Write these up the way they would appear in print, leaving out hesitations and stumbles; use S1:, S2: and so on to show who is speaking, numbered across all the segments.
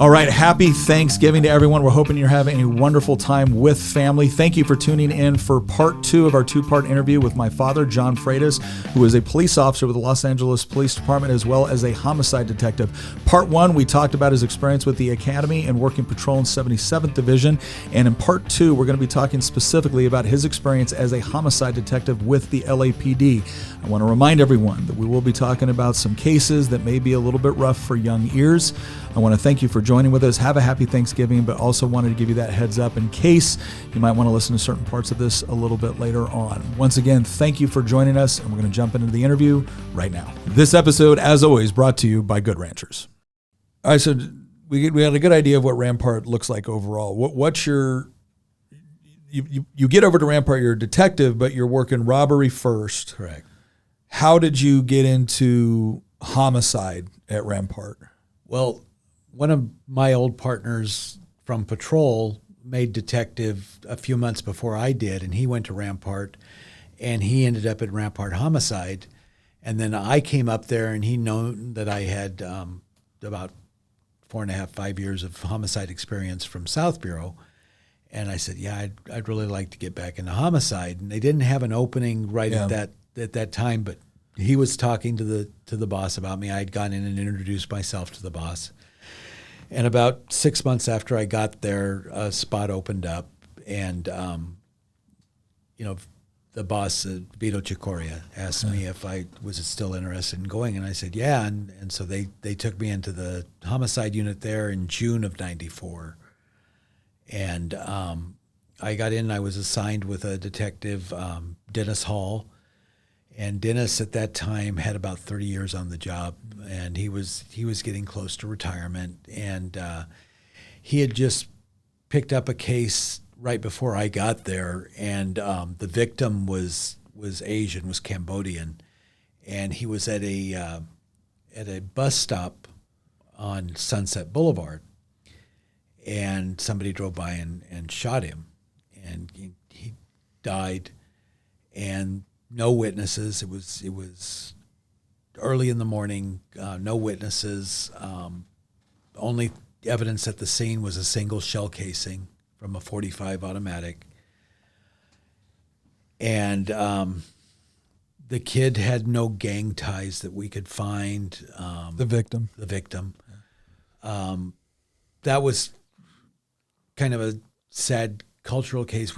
S1: All right, happy Thanksgiving to everyone. We're hoping you're having a wonderful time with family. Thank you for tuning in for part 2 of our 2-part interview with my father, John Freitas, who is a police officer with the Los Angeles Police Department as well as a homicide detective. Part 1, we talked about his experience with the Academy and working patrol in 77th Division. And in part 2, we're going to be talking specifically about his experience as a homicide detective with the LAPD. I want to remind everyone that we will be talking about some cases that may be a little bit rough for young ears. I want to thank you for joining with us. Have a happy Thanksgiving, but also wanted to give you that heads up in case you might want to listen to certain parts of this a little bit later on. Once again, thank you for joining us, and we're going to jump into the interview right now. This episode, as always, brought to you by Good Ranchers. All right, so we had a good idea of what Rampart looks like overall. What's your... You get over to Rampart, you're a detective, but you're working robbery first.
S2: Correct.
S1: How did you get into homicide at Rampart?
S2: Well, one of my old partners from patrol made detective a few months before I did, and he went to Rampart, and he ended up at Rampart Homicide. And then I came up there, and he known that I had about 4.5, 5 years of homicide experience from South Bureau. And I said, yeah, I'd really like to get back into homicide. And they didn't have an opening right at that time, but he was talking to the boss about me. I had gone in and introduced myself to the boss. And about 6 months after I got there, a spot opened up, and the boss, Vito Cicoria, asked me if I was still interested in going, and I said yeah. And so they took me into the homicide unit there in June of '94, and I got in. I was assigned with a detective, Dennis Hall. And Dennis at that time had about 30 years on the job, and he was getting close to retirement. And he had just picked up a case right before I got there, and the victim was Asian, was Cambodian, and he was at a bus stop on Sunset Boulevard, and somebody drove by and shot him, and he died, and no witnesses. It was early in the morning. No witnesses. Only evidence at the scene was a single shell casing from a .45 automatic. And the kid had no gang ties that we could find.
S1: The victim.
S2: That was kind of a sad cultural case.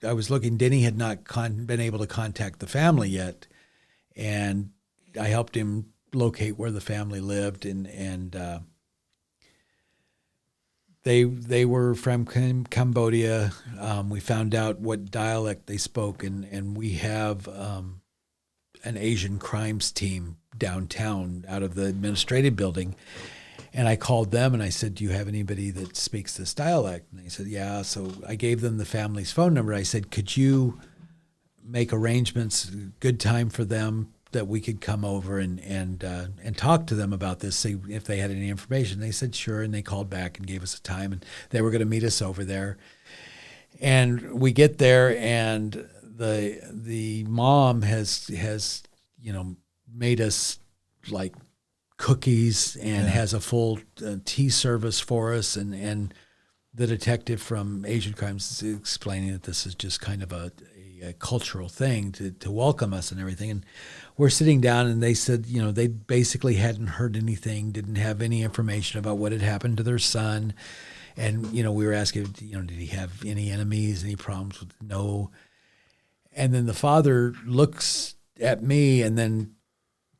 S2: I was looking. Denny had not been able to contact the family yet, and I helped him locate where the family lived, and they were from Cambodia. We found out what dialect they spoke, and we have an Asian crimes team downtown out of the administrative building. And I called them and I said, do you have anybody that speaks this dialect? And they said, yeah. So I gave them the family's phone number. I said, could you make arrangements, good time for them that we could come over and talk to them about this, see if they had any information. They said, sure. And they called back and gave us a time, and they were going to meet us over there. And we get there, and the mom has made us like cookies and has a full tea service for us, and the detective from Asian Crimes is explaining that this is just kind of a cultural thing to welcome us and everything. And we're sitting down, and they said, they basically hadn't heard anything, didn't have any information about what had happened to their son. And, we were asking, did he have any enemies, any problems with no. And then the father looks at me and then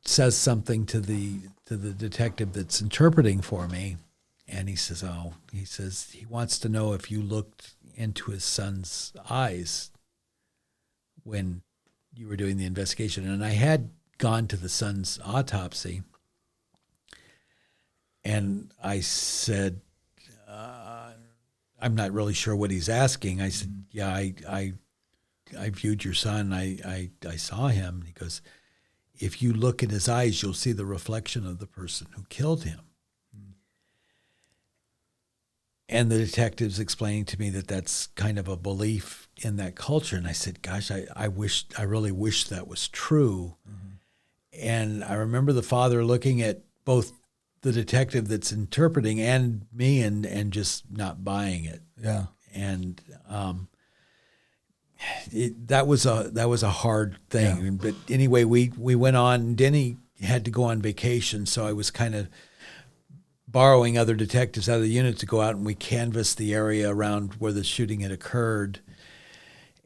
S2: says something to the detective that's interpreting for me, and he says, he wants to know if you looked into his son's eyes when you were doing the investigation. And I had gone to the son's autopsy, and I said, I'm not really sure what he's asking. I said, yeah, I viewed your son. I saw him. And he goes, if you look in his eyes, you'll see the reflection of the person who killed him. And the detective's explaining to me that that's kind of a belief in that culture. And I said, gosh, I really wish that was true. Mm-hmm. And I remember the father looking at both the detective that's interpreting and me and just not buying it.
S1: Yeah.
S2: And that was a hard thing.
S1: Yeah.
S2: But anyway, we went on. Denny had to go on vacation, so I was kind of borrowing other detectives out of the unit to go out, and we canvassed the area around where the shooting had occurred.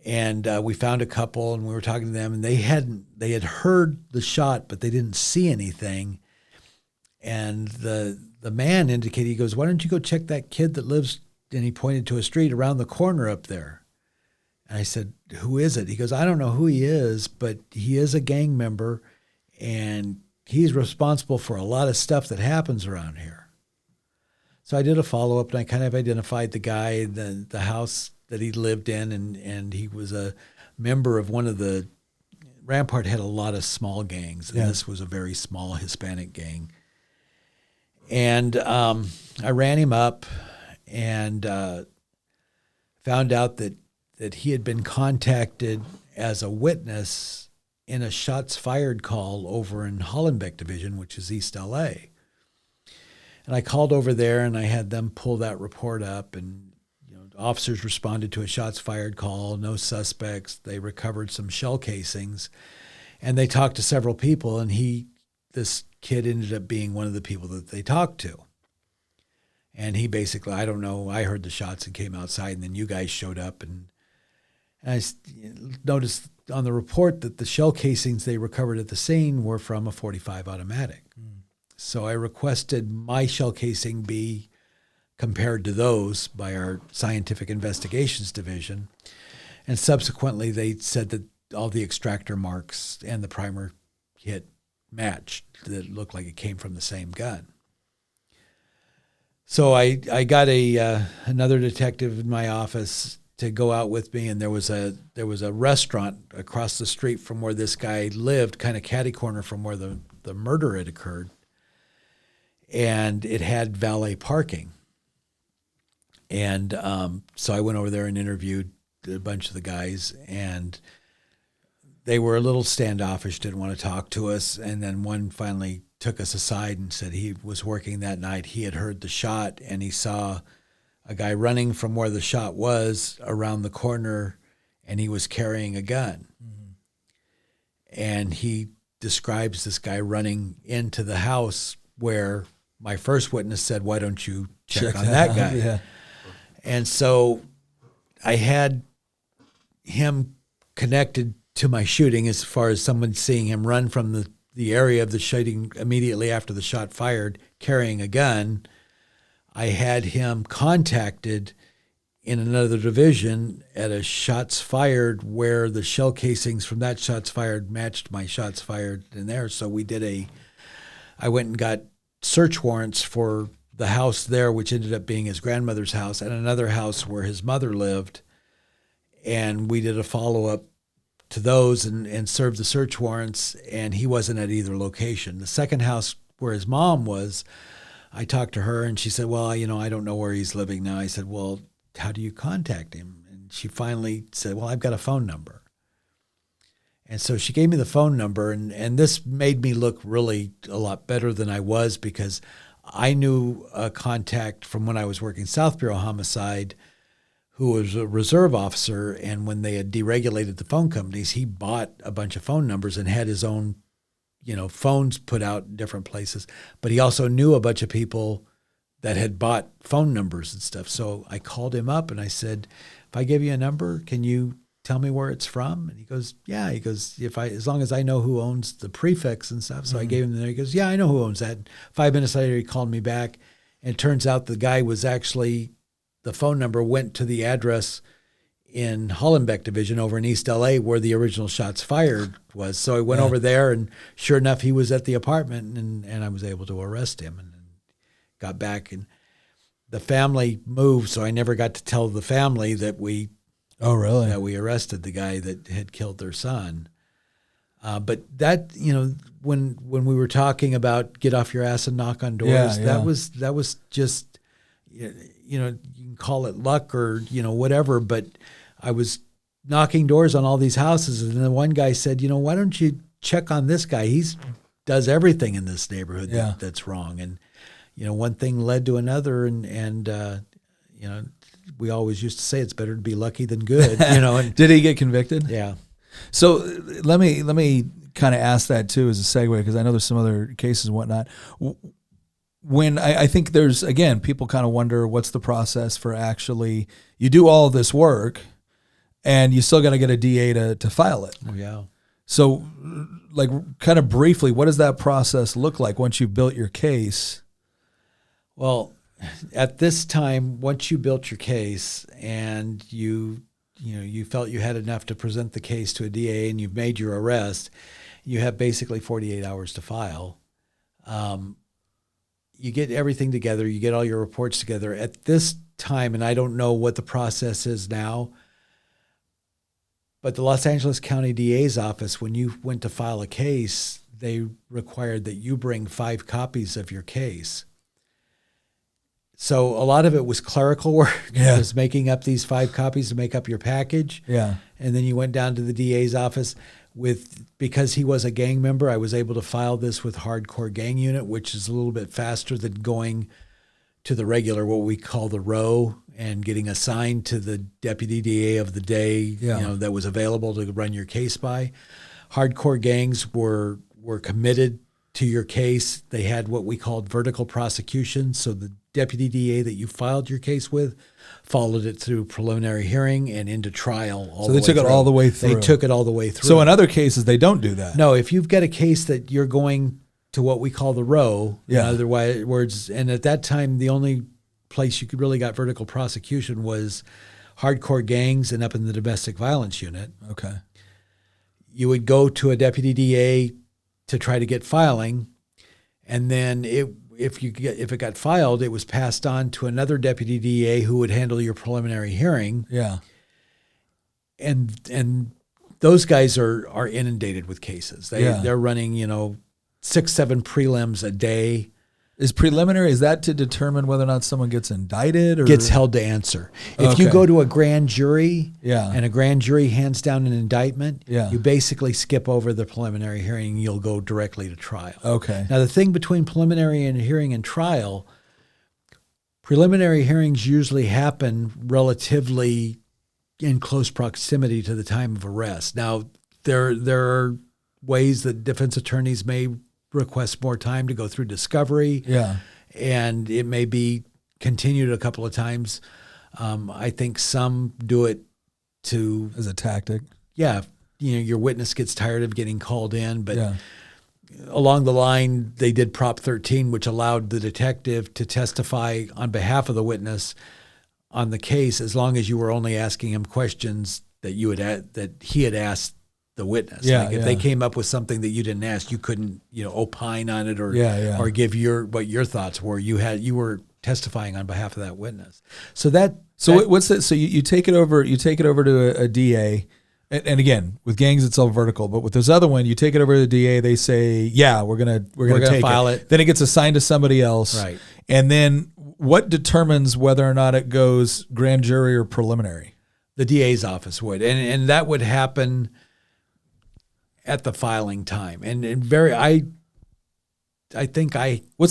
S2: And we found a couple, and we were talking to them, and they had heard the shot, but they didn't see anything. And the man indicated, he goes, "Why don't you go check that kid that lives," and he pointed to a street around the corner up there. And I said, "Who is it?" He goes, "I don't know who he is, but he is a gang member, and he's responsible for a lot of stuff that happens around here." So I did a follow-up, and I kind of identified the guy, the house that he lived in, and he was a member of one of the, Rampart had a lot of small gangs, and this was a very small Hispanic gang. And I ran him up and found out that he had been contacted as a witness in a shots fired call over in Hollenbeck Division, which is East LA. And I called over there, and I had them pull that report up, and officers responded to a shots fired call, no suspects. They recovered some shell casings, and they talked to several people, and this kid ended up being one of the people that they talked to. And he basically, I don't know, I heard the shots and came outside, and then you guys showed up, and I noticed on the report that the shell casings they recovered at the scene were from a .45 automatic. So I requested my shell casing be compared to those by our Scientific Investigations Division. And subsequently, they said that all the extractor marks and the primer hit matched, that it looked like it came from the same gun. So I got another detective in my office to go out with me, and there was a restaurant across the street from where this guy lived, kind of catty corner from where the murder had occurred, and it had valet parking. And so I went over there and interviewed a bunch of the guys, and they were a little standoffish, didn't want to talk to us. And then one finally took us aside and said he was working that night. He had heard the shot, and he saw a guy running from where the shot was around the corner, and he was carrying a gun. Mm-hmm. And he describes this guy running into the house where my first witness said, "Why don't you check on that guy?"
S1: Yeah.
S2: And so I had him connected to my shooting as far as someone seeing him run from the area of the shooting immediately after the shot fired, carrying a gun. I had him contacted in another division at a shots fired where the shell casings from that shots fired matched my shots fired in there. So I went and got search warrants for the house there, which ended up being his grandmother's house, and another house where his mother lived. And we did a follow-up to those and served the search warrants, and he wasn't at either location. The second house where his mom was, I talked to her, and she said, "Well, I don't know where he's living now." I said, "Well, how do you contact him?" And she finally said, "Well, I've got a phone number." And so she gave me the phone number, and this made me look really a lot better than I was, because I knew a contact from when I was working South Bureau Homicide who was a reserve officer, and when they had deregulated the phone companies, he bought a bunch of phone numbers and had his own, phones put out in different places. But he also knew a bunch of people that had bought phone numbers and stuff. So I called him up and I said, "If I give you a number, can you tell me where it's from?" And he goes, "Yeah." He goes, as long as I know who owns the prefix and stuff. So I gave him the, he goes, "Yeah, I know who owns that." 5 minutes later, he called me back, and it turns out the guy was actually, the phone number went to the address in Hollenbeck Division over in East LA where the original shots fired was. So I went over there, and sure enough, he was at the apartment, and I was able to arrest him and got back. And the family moved, so I never got to tell the family that we that we arrested the guy that had killed their son. But that, when we were talking about get off your ass and knock on doors, that was just, you can call it luck or, whatever, but I was knocking doors on all these houses, and then one guy said, "Why don't you check on this guy? He does everything in this neighborhood that's wrong." And one thing led to another, and we always used to say it's better to be lucky than good. And
S1: Did he get convicted?
S2: yeah.
S1: So let me kind of ask that too as a segue, because I know there's some other cases and whatnot. When I think there's, again, people kind of wonder what's the process for actually, you do all of this work and you still got to get a DA to file it.
S2: Oh, yeah.
S1: So like kind of briefly, what does that process look like once you've built your case?
S2: Well, at this time, once you built your case and you felt you had enough to present the case to a DA and you've made your arrest, you have basically 48 hours to file. You get everything together, you get all your reports together. At this time, and I don't know what the process is now, but the Los Angeles County DA's office, when you went to file a case, they required that you bring 5 copies of your case. So a lot of it was clerical work.
S1: Yeah.
S2: It was making up these 5 copies to make up your package.
S1: Yeah.
S2: And then you went down to the DA's office because he was a gang member, I was able to file this with Hardcore Gang Unit, which is a little bit faster than going to the regular, what we call the row, and getting assigned to the deputy DA of the day, that was available to run your case by. Hardcore gangs were committed to your case. They had what we called vertical prosecution. So the deputy DA that you filed your case with followed it through preliminary hearing and into trial.
S1: So they took it all the way through.
S2: They took it all the way through.
S1: So in other cases, they don't do that.
S2: No, if you've got a case that you're going to what we call the row, in other words, and at that time, the only place you could really got vertical prosecution was hardcore gangs and up in the domestic violence unit.
S1: Okay.
S2: You would go to a deputy DA to try to get filing, and then if it got filed, it was passed on to another deputy DA who would handle your preliminary hearing.
S1: Yeah.
S2: And those guys are inundated with cases. They're running, 6-7 prelims a day.
S1: Is preliminary, is that to determine whether or not someone gets indicted or
S2: gets held to answer? If you go to a grand jury and a grand jury hands down an indictment, you basically skip over the preliminary hearing and you'll go directly to trial.
S1: Okay.
S2: Now, the thing between preliminary and hearing and trial, preliminary hearings usually happen relatively in close proximity to the time of arrest. Now, there are ways that defense attorneys may request more time to go through discovery. Yeah. And it may be continued a couple of times. I think some do it
S1: as a tactic.
S2: Yeah. Your witness gets tired of getting called in, but along the line, they did Prop 13, which allowed the detective to testify on behalf of the witness on the case, as long as you were only asking him questions that he had asked the witness. If they came up with something that you didn't ask, you couldn't, opine on it or give what your thoughts were. You were testifying on behalf of that witness.
S1: What's that? So you take it over. You take it over to a DA, and again, with gangs it's all vertical. But with this other one, you take it over to the DA. They say, we're gonna take
S2: file it.
S1: Then it gets assigned to somebody else.
S2: Right.
S1: And then what determines whether or not it goes grand jury or preliminary?
S2: The DA's office would, and that would happen at the filing time.
S1: What's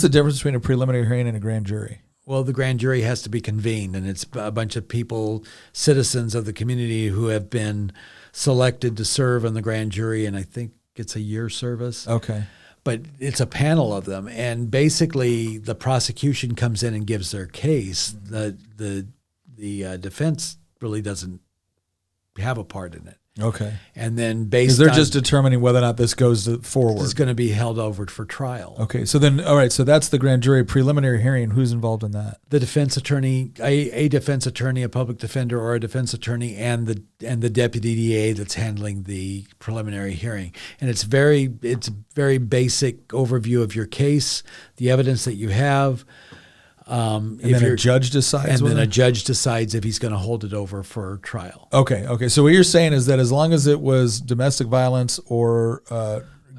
S1: the difference between a preliminary hearing and a grand jury?
S2: Well, the grand jury has to be convened, and it's a bunch of people, citizens of the community who have been selected to serve on the grand jury, and I think it's a year service.
S1: Okay.
S2: But it's a panel of them, and basically the prosecution comes in and gives their case. The defense really doesn't have a part in it.
S1: Okay.
S2: And then
S1: because they're just determining whether or not this goes forward.
S2: It's going to be held over for trial.
S1: Okay. So then, all right. So that's the grand jury preliminary hearing. Who's involved in that?
S2: The defense attorney, a defense attorney, a public defender, or a defense attorney, and the deputy DA that's handling the preliminary hearing. And it's very basic overview of your case, the evidence that you have.
S1: And then a judge decides.
S2: And then a judge decides if he's going to hold it over for trial.
S1: Okay. So what you're saying is that as long as it was domestic violence or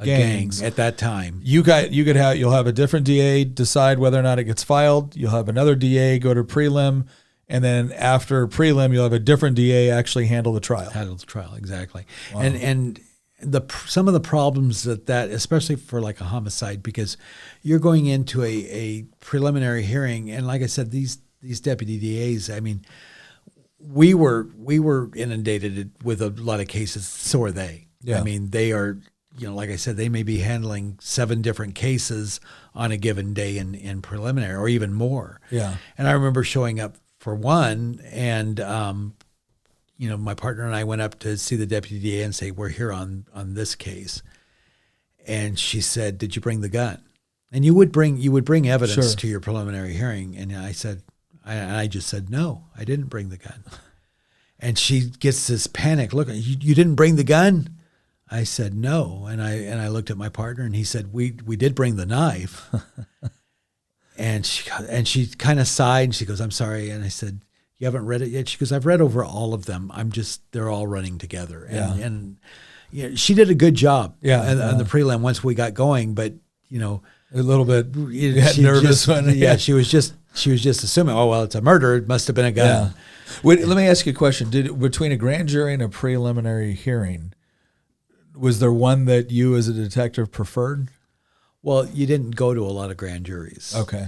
S1: gangs
S2: at that time,
S1: you'll have a different DA decide whether or not it gets filed. You'll have another DA go to prelim, and then after prelim, you'll have a different DA actually handle the trial.
S2: Exactly.
S1: Wow.
S2: And some of the problems that especially for like a homicide, because you're going into a preliminary hearing, and like I said, these deputy DAs, I mean, we were inundated with a lot of cases. So are they.
S1: Yeah.
S2: I mean, they are, like I said, they may be handling 7 different cases on a given day in preliminary, or even more.
S1: Yeah.
S2: And I remember showing up for one, and my partner and I went up to see the deputy DA and say, we're here on this case. And she said, did you bring the gun? And you would bring evidence to your preliminary hearing. And I just said, no, I didn't bring the gun. And she gets this panic look. You didn't bring the gun? I said, no. And I looked at my partner, and he said, we did bring the knife. and she kind of sighed, and she goes, I'm sorry. And I said, you haven't read it yet? She goes, I've read over all of them. They're all running together. And she did a good job on the prelim once we got going, but
S1: a little bit nervous.
S2: She was just assuming, oh, well, it's a murder. It must have been a gun.
S1: Yeah. Wait, let me ask you a question. Between a grand jury and a preliminary hearing, was there one that you as a detective preferred?
S2: Well, you didn't go to a lot of grand juries.
S1: Okay.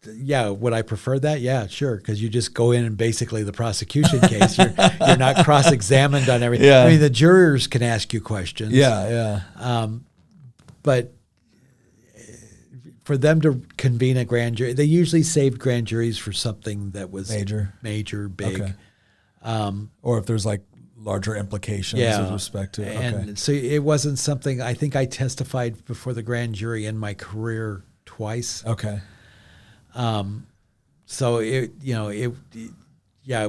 S2: Yeah, would I prefer that? Yeah, sure, because you just go in and basically the prosecution case. You're not cross-examined on everything.
S1: Yeah.
S2: I mean, the jurors can ask you questions.
S1: Yeah.
S2: But for them to convene a grand jury, they usually saved grand juries for something that was major, big.
S1: Okay. Or if there's like larger implications with respect to it.
S2: And so it wasn't something, I think I testified before the grand jury in my career twice.
S1: Okay.
S2: So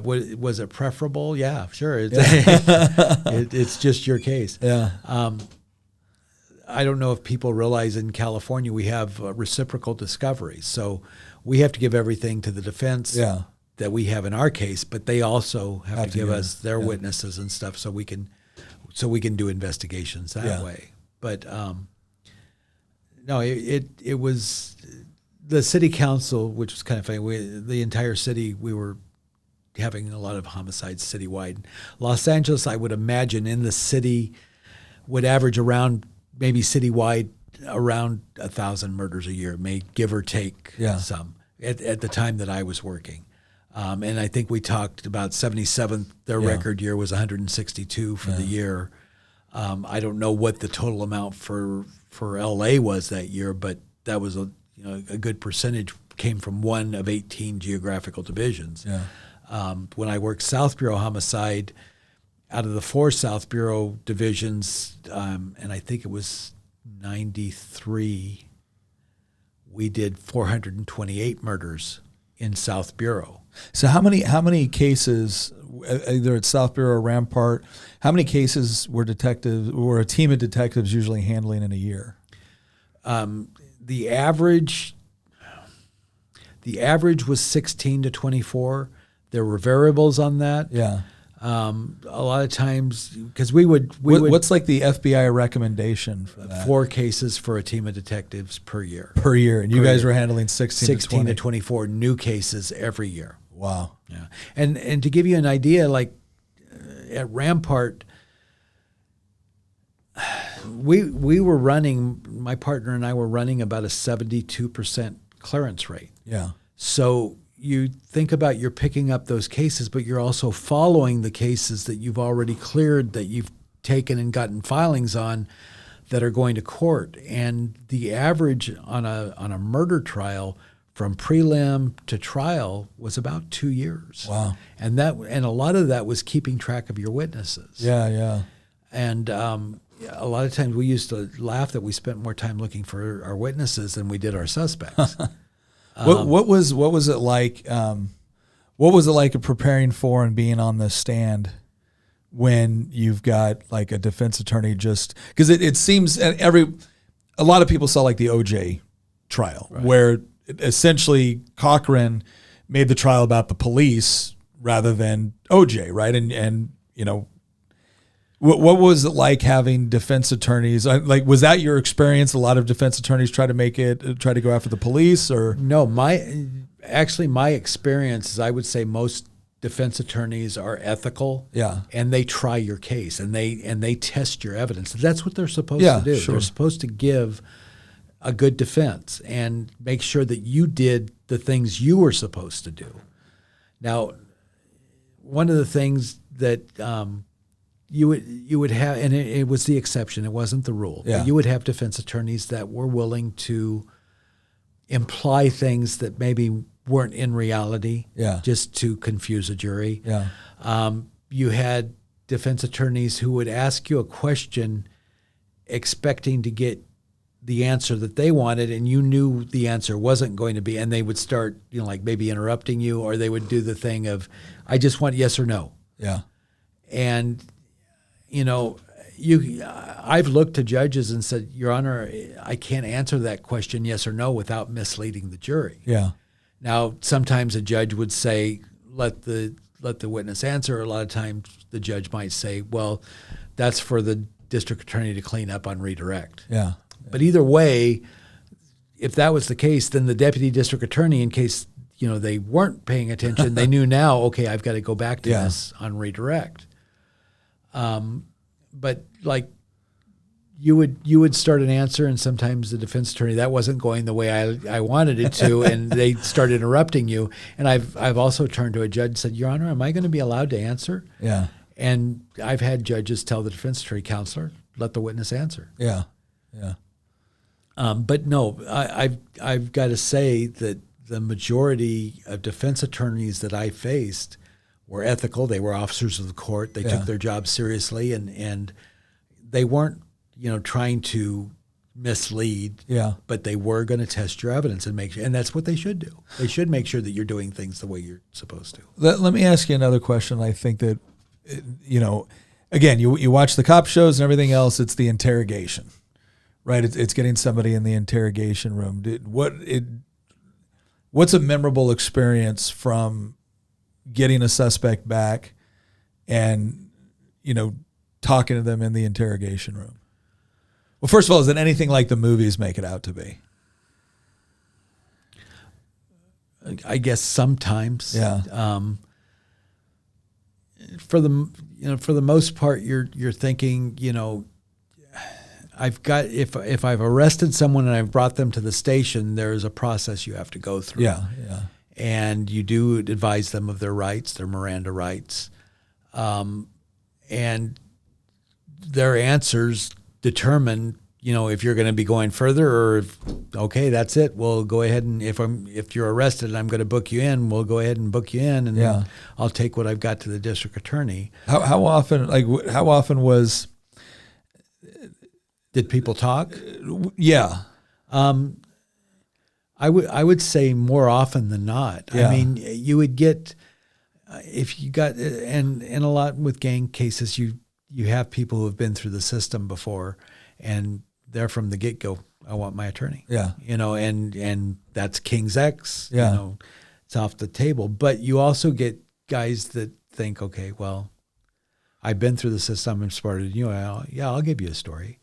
S2: was it preferable? Yeah, sure. It's just your case.
S1: Yeah.
S2: I don't know if people realize in California we have reciprocal discovery, so we have to give everything to the defense that we have in our case, but they also have to give us their witnesses and stuff, so we can do investigations that way. But no, it was the city council, which was kind of funny. The entire city, we were having a lot of homicides citywide. Los Angeles, I would imagine, in the city would average around, maybe citywide, around 1,000 murders a year, may give or take some at the time that I was working. And I think we talked about 77th, their record year was 162 for the year. I don't know what the total amount for LA was that year, but that was a good percentage came from one of 18 geographical divisions. Yeah. When I worked South Bureau homicide, out of the 4 South Bureau divisions, and I think it was 93, we did 428 murders in South Bureau.
S1: So how many cases, either at South Bureau or Rampart, how many cases were a team of detectives usually handling in a year?
S2: The average was 16 to 24. There were variables on that.
S1: Yeah.
S2: A lot of times, because we would
S1: what's like the FBI recommendation for that?
S2: 4 cases for a team of detectives per year.
S1: And you guys were handling 16
S2: to 24 new cases every year.
S1: Wow.
S2: Yeah. And to give you an idea, like at Rampart, we were running, my partner and I were running about a 72% clearance rate.
S1: Yeah.
S2: So you think about, you're picking up those cases, but you're also following the cases that you've already cleared, that you've taken and gotten filings on, that are going to court. And the average on a murder trial from prelim to trial was about 2 years.
S1: Wow.
S2: And a lot of that was keeping track of your witnesses.
S1: Yeah.
S2: And a lot of times we used to laugh that we spent more time looking for our witnesses than we did our suspects.
S1: What was it like? What was it like preparing for and being on the stand when you've got like a defense attorney? Just because it seems a lot of people saw like the OJ trial, right, where essentially Cochran made the trial about the police rather than OJ, right? And what was it like having defense attorneys? Like, was that your experience? A lot of defense attorneys try to go after the police, or
S2: no? My experience is, I would say most defense attorneys are ethical,
S1: Yeah.
S2: and they try your case, and they test your evidence. That's what they're supposed
S1: Yeah,
S2: to do.
S1: sure.
S2: They're supposed to give a good defense and make sure that you did the things you were supposed to do. Now, one of the things that you would have, and it was the exception, it wasn't the rule.
S1: Yeah.
S2: But you would have defense attorneys that were willing to imply things that maybe weren't in reality,
S1: Yeah.
S2: just to confuse a jury.
S1: Yeah.
S2: You had defense attorneys who would ask you a question expecting to get the answer that they wanted, and you knew the answer wasn't going to be, and they would start, like maybe interrupting you, or they would do the thing of, I just want yes or no.
S1: Yeah.
S2: And, I've looked to judges and said, Your Honor, I can't answer that question yes or no without misleading the jury.
S1: Yeah.
S2: Now, sometimes a judge would say, let the witness answer. A lot of times the judge might say, well, that's for the district attorney to clean up on redirect.
S1: Yeah.
S2: But either way, if that was the case, then the deputy district attorney, in case they weren't paying attention, they knew now, okay, I've got to go back to this on redirect. But like you would start an answer, and sometimes the defense attorney, that wasn't going the way I wanted it to, and they start interrupting you. And I've also turned to a judge and said, Your Honor, am I going to be allowed to answer?
S1: Yeah.
S2: And I've had judges tell the defense attorney, counselor, let the witness answer.
S1: Yeah. Yeah.
S2: But no, I've got to say that the majority of defense attorneys that I faced were ethical. They were officers of the court. They took their job seriously, and they weren't, trying to mislead.
S1: Yeah.
S2: But they were going to test your evidence and make sure, and that's what they should do. They should make sure that you're doing things the way you're supposed to.
S1: Let me ask you another question. I think that, again, you watch the cop shows and everything else. It's the interrogation, right? It's getting somebody in the interrogation room. What's a memorable experience from getting a suspect back and, talking to them in the interrogation room? Well, first of all, is it anything like the movies make it out to be?
S2: I guess sometimes.
S1: Yeah.
S2: For the most part, you're thinking, I've got, if I've arrested someone and I've brought them to the station, there is a process you have to go through.
S1: Yeah. Yeah.
S2: And you do advise them of their rights, their Miranda rights, and their answers determine, if you're going to be going further, or if, okay, that's it. We'll go ahead, and if you're arrested and I'm going to book you in, we'll go ahead and book you in, and then I'll take what I've got to the district attorney.
S1: How often was?
S2: Did people talk?
S1: Yeah.
S2: I would say more often than not.
S1: Yeah.
S2: I mean, you would get, if you got, and a lot with gang cases, you have people who have been through the system before, and they're from the get-go, I want my attorney.
S1: Yeah.
S2: And that's King's X.
S1: Yeah.
S2: It's off the table. But you also get guys that think, okay, well, I've been through the system, I'm smarter than you. I'll give you a story.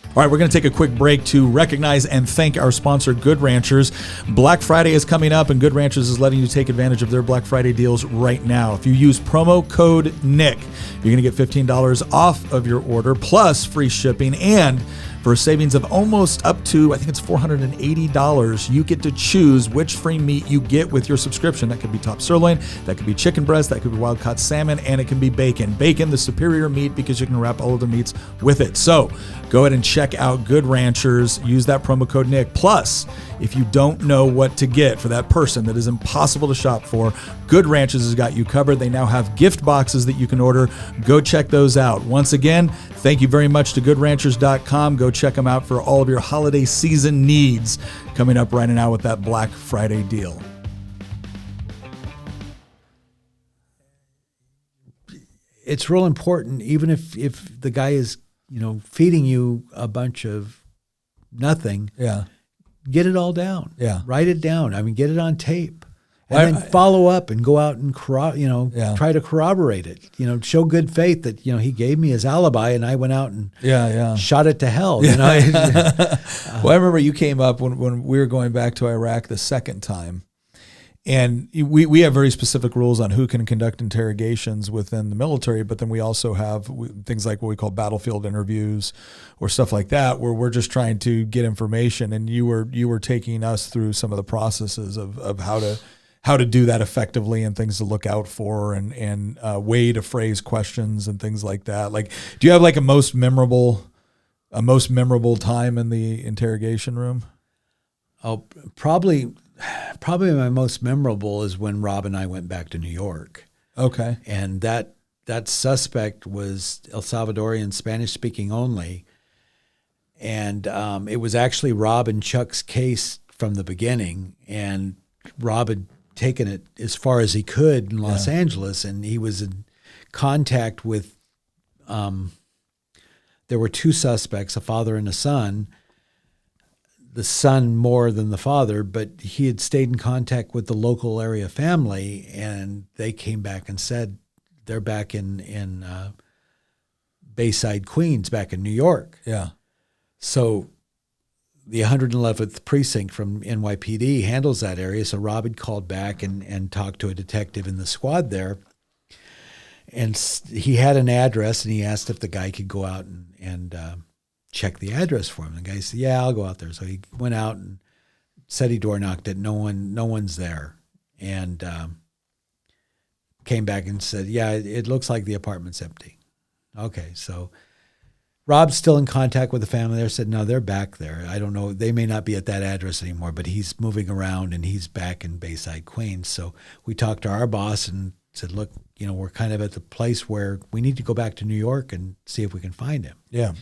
S1: All right, we're going to take a quick break to recognize and thank our sponsor, Good Ranchers. Black Friday is coming up, and Good Ranchers is letting you take advantage of their Black Friday deals right now. If you use promo code NICK, you're going to get $15 off of your order, plus free shipping, and for a savings of almost up to, I think it's $480, you get to choose which free meat you get with your subscription. That could be top sirloin, that could be chicken breast, that could be wild-caught salmon, and it can be bacon. Bacon, the superior meat, because you can wrap all of the meats with it. So go ahead and check out Good Ranchers. Use that promo code NICK. Plus, if you don't know what to get for that person that is impossible to shop for, Good Ranchers has got you covered. They now have gift boxes that you can order. Go check those out. Once again, thank you very much to goodranchers.com. Go check them out for all of your holiday season needs coming up right now with that Black Friday deal.
S2: It's real important, even if the guy is, feeding you a bunch of nothing.
S1: Yeah.
S2: Get it all down.
S1: Yeah.
S2: Write it down. I mean, get it on tape. And then follow up and go out and try to corroborate it. Show good faith that he gave me his alibi and I went out and shot it to hell.
S1: Well, I remember you came up when we were going back to Iraq the second time, And we have very specific rules on who can conduct interrogations within the military, but then we also have things like what we call battlefield interviews or stuff like that, where we're just trying to get information. And you were taking us through some of the processes of how to do that effectively and things to look out for and way to phrase questions and things like that. Like, do you have like a most memorable time in the interrogation room?
S2: Oh, probably my most memorable is when Rob and I went back to New York.
S1: Okay.
S2: And that suspect was El Salvadorian, Spanish speaking only. And it was actually Rob and Chuck's case from the beginning. And Rob had taken it as far as he could in Los Angeles, and he was in contact with, there were two suspects, a father and a son. The son more than the father, but he had stayed in contact with the local area family, and they came back and said they're back in Bayside, Queens, back in New York.
S1: Yeah.
S2: So the 111th precinct from NYPD handles that area. So Rob had called back and talked to a detective in the squad there, and he had an address, and he asked if the guy could go out and check the address for him. The guy said, "Yeah, I'll go out there." So he went out and said he door knocked it. No one's there, and came back and said, "Yeah, it looks like the apartment's empty." Okay, so Rob's still in contact with the family there. Said, "No, they're back there. I don't know. They may not be at that address anymore, but he's moving around and he's back in Bayside, Queens." So we talked to our boss and said, "Look, we're kind of at the place where we need to go back to New York and see if we can find him."
S1: Yeah.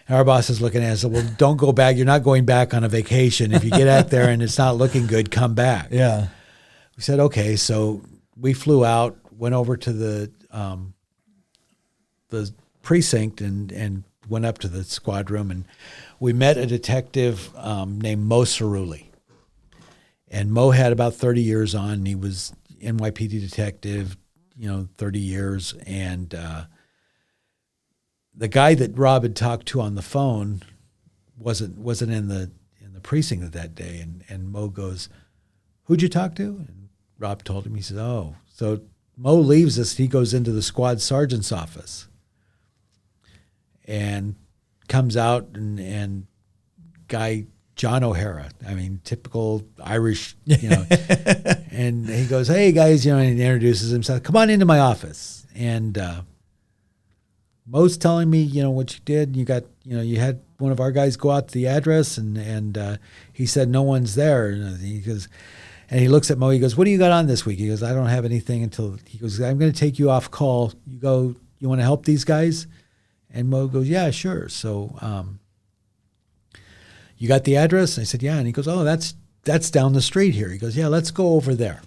S2: And our boss is looking at us and said, "Well, don't go back. You're not going back on a vacation. If you get out there and it's not looking good, come back."
S1: Yeah.
S2: We said, okay. So we flew out, went over to the precinct and went up to the squad room, and we met a detective named Mo Cerulli. And Mo had about 30 years on, and he was NYPD detective, 30 years. And the guy that Rob had talked to on the phone wasn't in the precinct that day. And Mo goes, "Who'd you talk to?" And Rob told him. He said, "Oh." So Mo leaves us. He goes into the squad sergeant's office and comes out and guy John O'Hara. I mean, typical Irish, And he goes, "Hey guys," and he introduces himself. "Come on into my office." And Mo's telling me, what you did. You got, you had one of our guys go out to the address, and he said no one's there. And he goes, and he looks at Mo. He goes, "What do you got on this week?" He goes, "I don't have anything until." He goes, "I'm going to take you off call. You go. You want to help these guys?" And Mo goes, "Yeah, sure." So, you got the address? And I said, "Yeah." And he goes, "Oh, that's down the street here." He goes, "Yeah, let's go over there."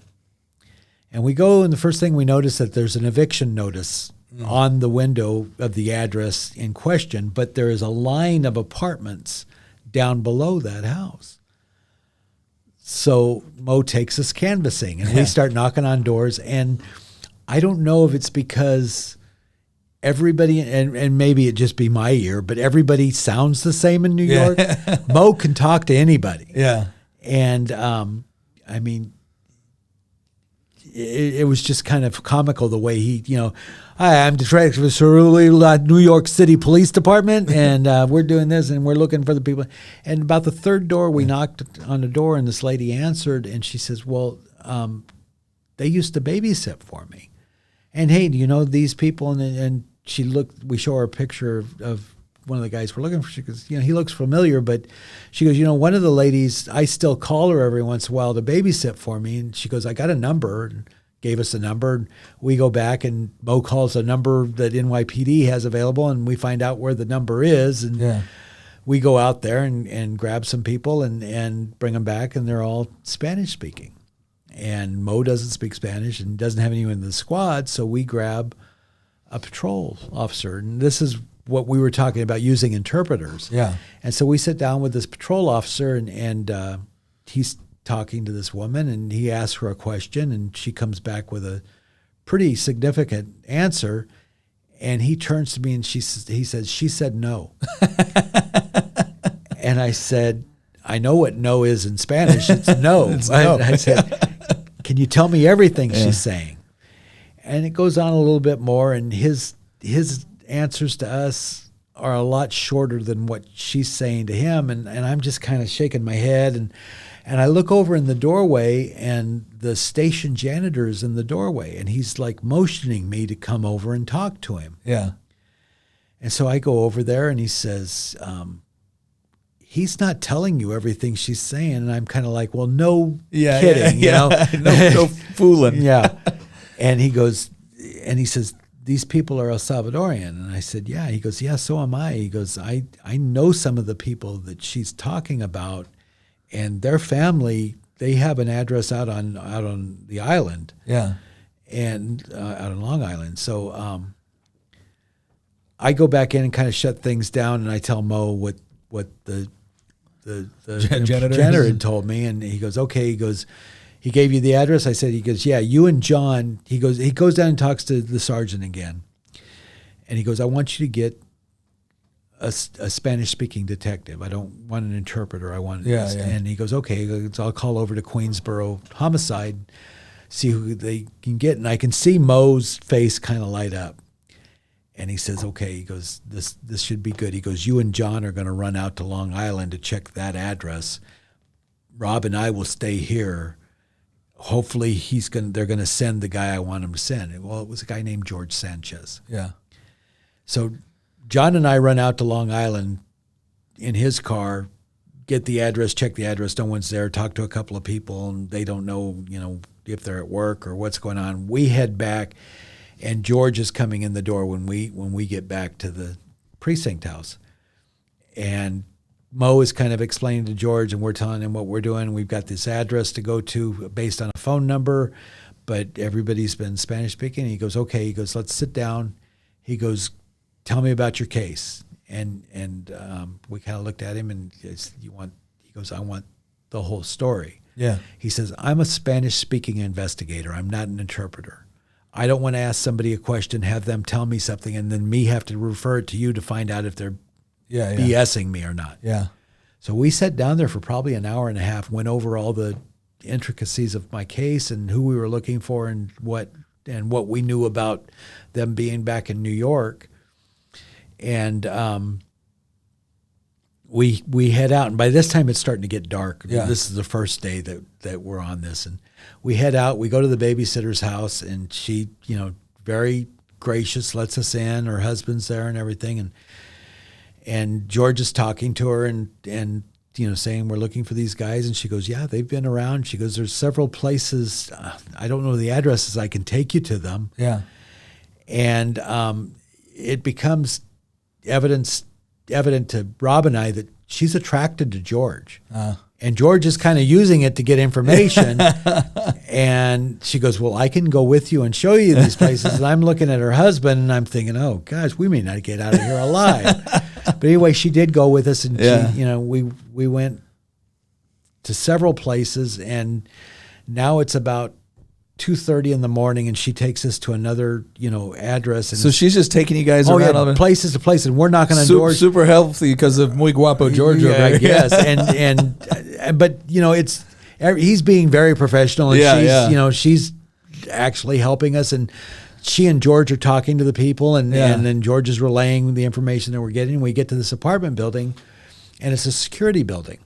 S2: And we go, and the first thing we notice that there's an eviction notice on the window of the address in question, but there is a line of apartments down below that house. So Mo takes us canvassing, and we start knocking on doors. And I don't know if it's because everybody, and maybe it just be my ear, but everybody sounds the same in New York. Mo can talk to anybody.
S1: Yeah.
S2: And I mean, it was just kind of comical the way he, "Hi, I'm Detective Cerulli, New York City Police Department, and we're doing this, and we're looking for the people." And about the third door, we knocked on the door, and this lady answered, and she says, "Well, they used to babysit for me. And hey, do you know these people?" And she looked. We show her a picture of one of the guys we're looking for. She goes, "He looks familiar," but she goes, "One of the ladies, I still call her every once in a while to babysit for me." And she goes, "I got a number," and gave us a number. And we go back, and Mo calls a number that NYPD has available, and we find out where the number is. And we go out there and grab some people and bring them back, and they're all Spanish speaking. And Mo doesn't speak Spanish and doesn't have anyone in the squad, so we grab a patrol officer. And this is what we were talking about, using interpreters.
S1: Yeah.
S2: And so we sit down with this patrol officer, and he's talking to this woman, and he asks her a question, and she comes back with a pretty significant answer. And he turns to me, and he says, "She said no." And I said, "I know what no is in Spanish. It's no."
S1: It's no.
S2: I said, can you tell me everything she's saying? And it goes on a little bit more, and his answers to us are a lot shorter than what she's saying to him. And I'm just kind of shaking my head. And I look over in the doorway, and the station janitor is in the doorway, and he's like motioning me to come over and talk to him.
S1: Yeah.
S2: And so I go over there, and he says, he's not telling you everything she's saying. And I'm kind of like, well, no kidding, you know?
S1: no fooling.
S2: Yeah. And he goes, and he says, these people are El Salvadorian. And I said, yeah. He goes, yeah, so am I. He goes, I know some of the people that she's talking about, and their family, they have an address out on the island.
S1: Yeah.
S2: And out on Long Island. So I go back in and kind of shut things down, and I tell Mo what the janitor had told me, and he goes, okay. He goes, he gave you the address? I said, he goes, yeah, you and John. He goes down and talks to the sergeant again, and he goes, I want you to get a Spanish-speaking detective. I don't want an interpreter. I want And he goes, okay. He goes, I'll call over to Queensboro Homicide, see who they can get. And I can see Mo's face kind of light up. And he says, okay. He goes, this should be good. He goes, you and John are going to run out to Long Island to check that address. Rob and I will stay here. Hopefully they're going to send the guy I want them to send. Well, it was a guy named George Sanchez.
S1: Yeah.
S2: So John and I run out to Long Island in his car, get the address, check the address. No one's there. Talk to a couple of people, and they don't know, if they're at work or what's going on. We head back, and George is coming in the door when we get back to the precinct house. And Mo is kind of explaining to George, and we're telling him what we're doing. We've got this address to go to based on a phone number, but everybody's been Spanish speaking. He goes, okay. He goes, let's sit down. He goes, tell me about your case. And we kind of looked at him, and he goes, I want the whole story.
S1: Yeah.
S2: He says, I'm a Spanish-speaking investigator. I'm not an interpreter. I don't want to ask somebody a question, have them tell me something, and then me have to refer it to you to find out if they're BSing me or not.
S1: Yeah.
S2: So we sat down there for probably an hour and a half, went over all the intricacies of my case and who we were looking for and what we knew about them being back in New York. And we head out, and by this time it's starting to get dark.
S1: Yeah.
S2: This is the first day that we're on this, and we head out. We go to the babysitter's house, and she, very gracious, lets us in. Her husband's there and everything, and George is talking to her and saying we're looking for these guys, and she goes, yeah, they've been around. She goes, there's several places. I don't know the addresses. I can take you to them.
S1: Yeah,
S2: and it becomes evident to Rob and I that she's attracted to George. And George is kind of using it to get information. And she goes, well, I can go with you and show you these places. And I'm looking at her husband, and I'm thinking, oh, gosh, we may not get out of here alive. But anyway, she did go with us, and she, we went to several places, and now it's about 2:30 in the morning, and she takes us to another, address. And
S1: so she's just taking you guys around all
S2: places to places, and we're knocking on doors.
S1: Super healthy because of muy guapo Giorgio,
S2: I guess. But he's being very professional, and she's actually helping us, and she and George are talking to the people, and then George is relaying the information that we're getting. We get to this apartment building, and it's a security building.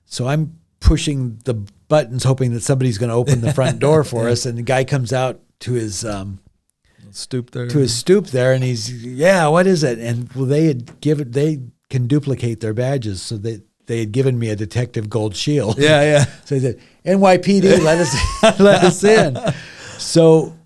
S2: So I'm pushing the buttons, hoping that somebody's going to open the front door for us. And the guy comes out to his
S1: stoop
S2: there, and he's, what is it? And well, they can duplicate their badges, so they had given me a detective gold shield.
S1: Yeah.
S2: So they said, NYPD, let us in. So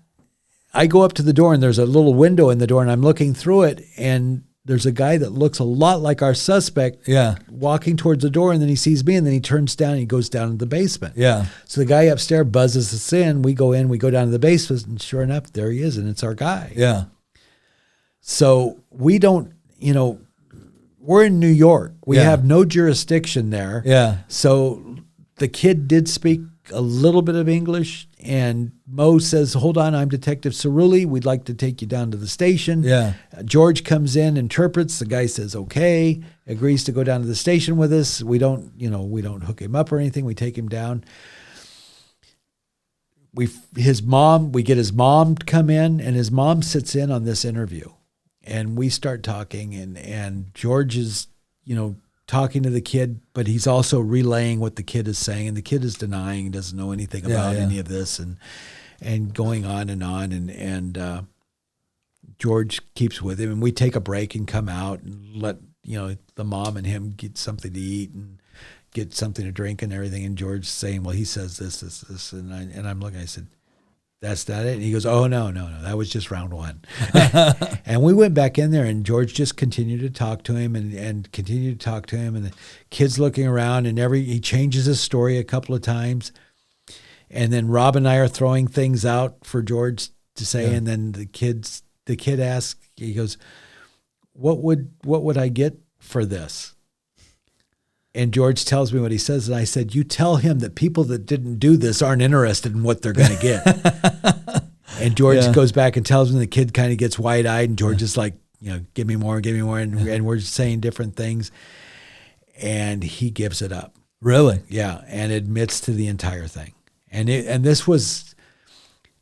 S2: I go up to the door, and there's a little window in the door, and I'm looking through it, and there's a guy that looks a lot like our suspect walking towards the door, and then he sees me, and then he turns down and he goes down to the basement.
S1: Yeah.
S2: So the guy upstairs buzzes us in. We go in, we go down to the basement, and sure enough, there he is, and it's our guy.
S1: Yeah.
S2: So we don't, we're in New York. We have no jurisdiction there.
S1: Yeah.
S2: So the kid did speak a little bit of English, and Mo says, hold on, I'm Detective Cerulli. We'd like to take you down to the station.
S1: Yeah.
S2: George comes in, interprets. The guy says, okay, agrees to go down to the station with us. We don't hook him up or anything. We take him down. we get his mom to come in, and his mom sits in on this interview, and we start talking, and George is, talking to the kid, but he's also relaying what the kid is saying, and the kid is denying, he doesn't know anything about any of this, and going on, and George keeps with him, and we take a break and come out and let the mom and him get something to eat and get something to drink and everything. And George is saying, well, he says this, and I'm looking. I said, that's not it. And he goes, oh no, that was just round one. And we went back in there, and George just continued to talk to him and continued to talk to him, and the kid's looking around, and he changes his story a couple of times, and then Rob and I are throwing things out for George to say, and then the kid asks, he goes, what would I get for this? And George tells me what he says, and I said, you tell him that people that didn't do this aren't interested in what they're going to get. And George goes back and tells him, the kid kind of gets wide-eyed, and George is like, give me more, and we're saying different things. And he gives it up.
S1: Really?
S2: Yeah, and admits to the entire thing. And this was,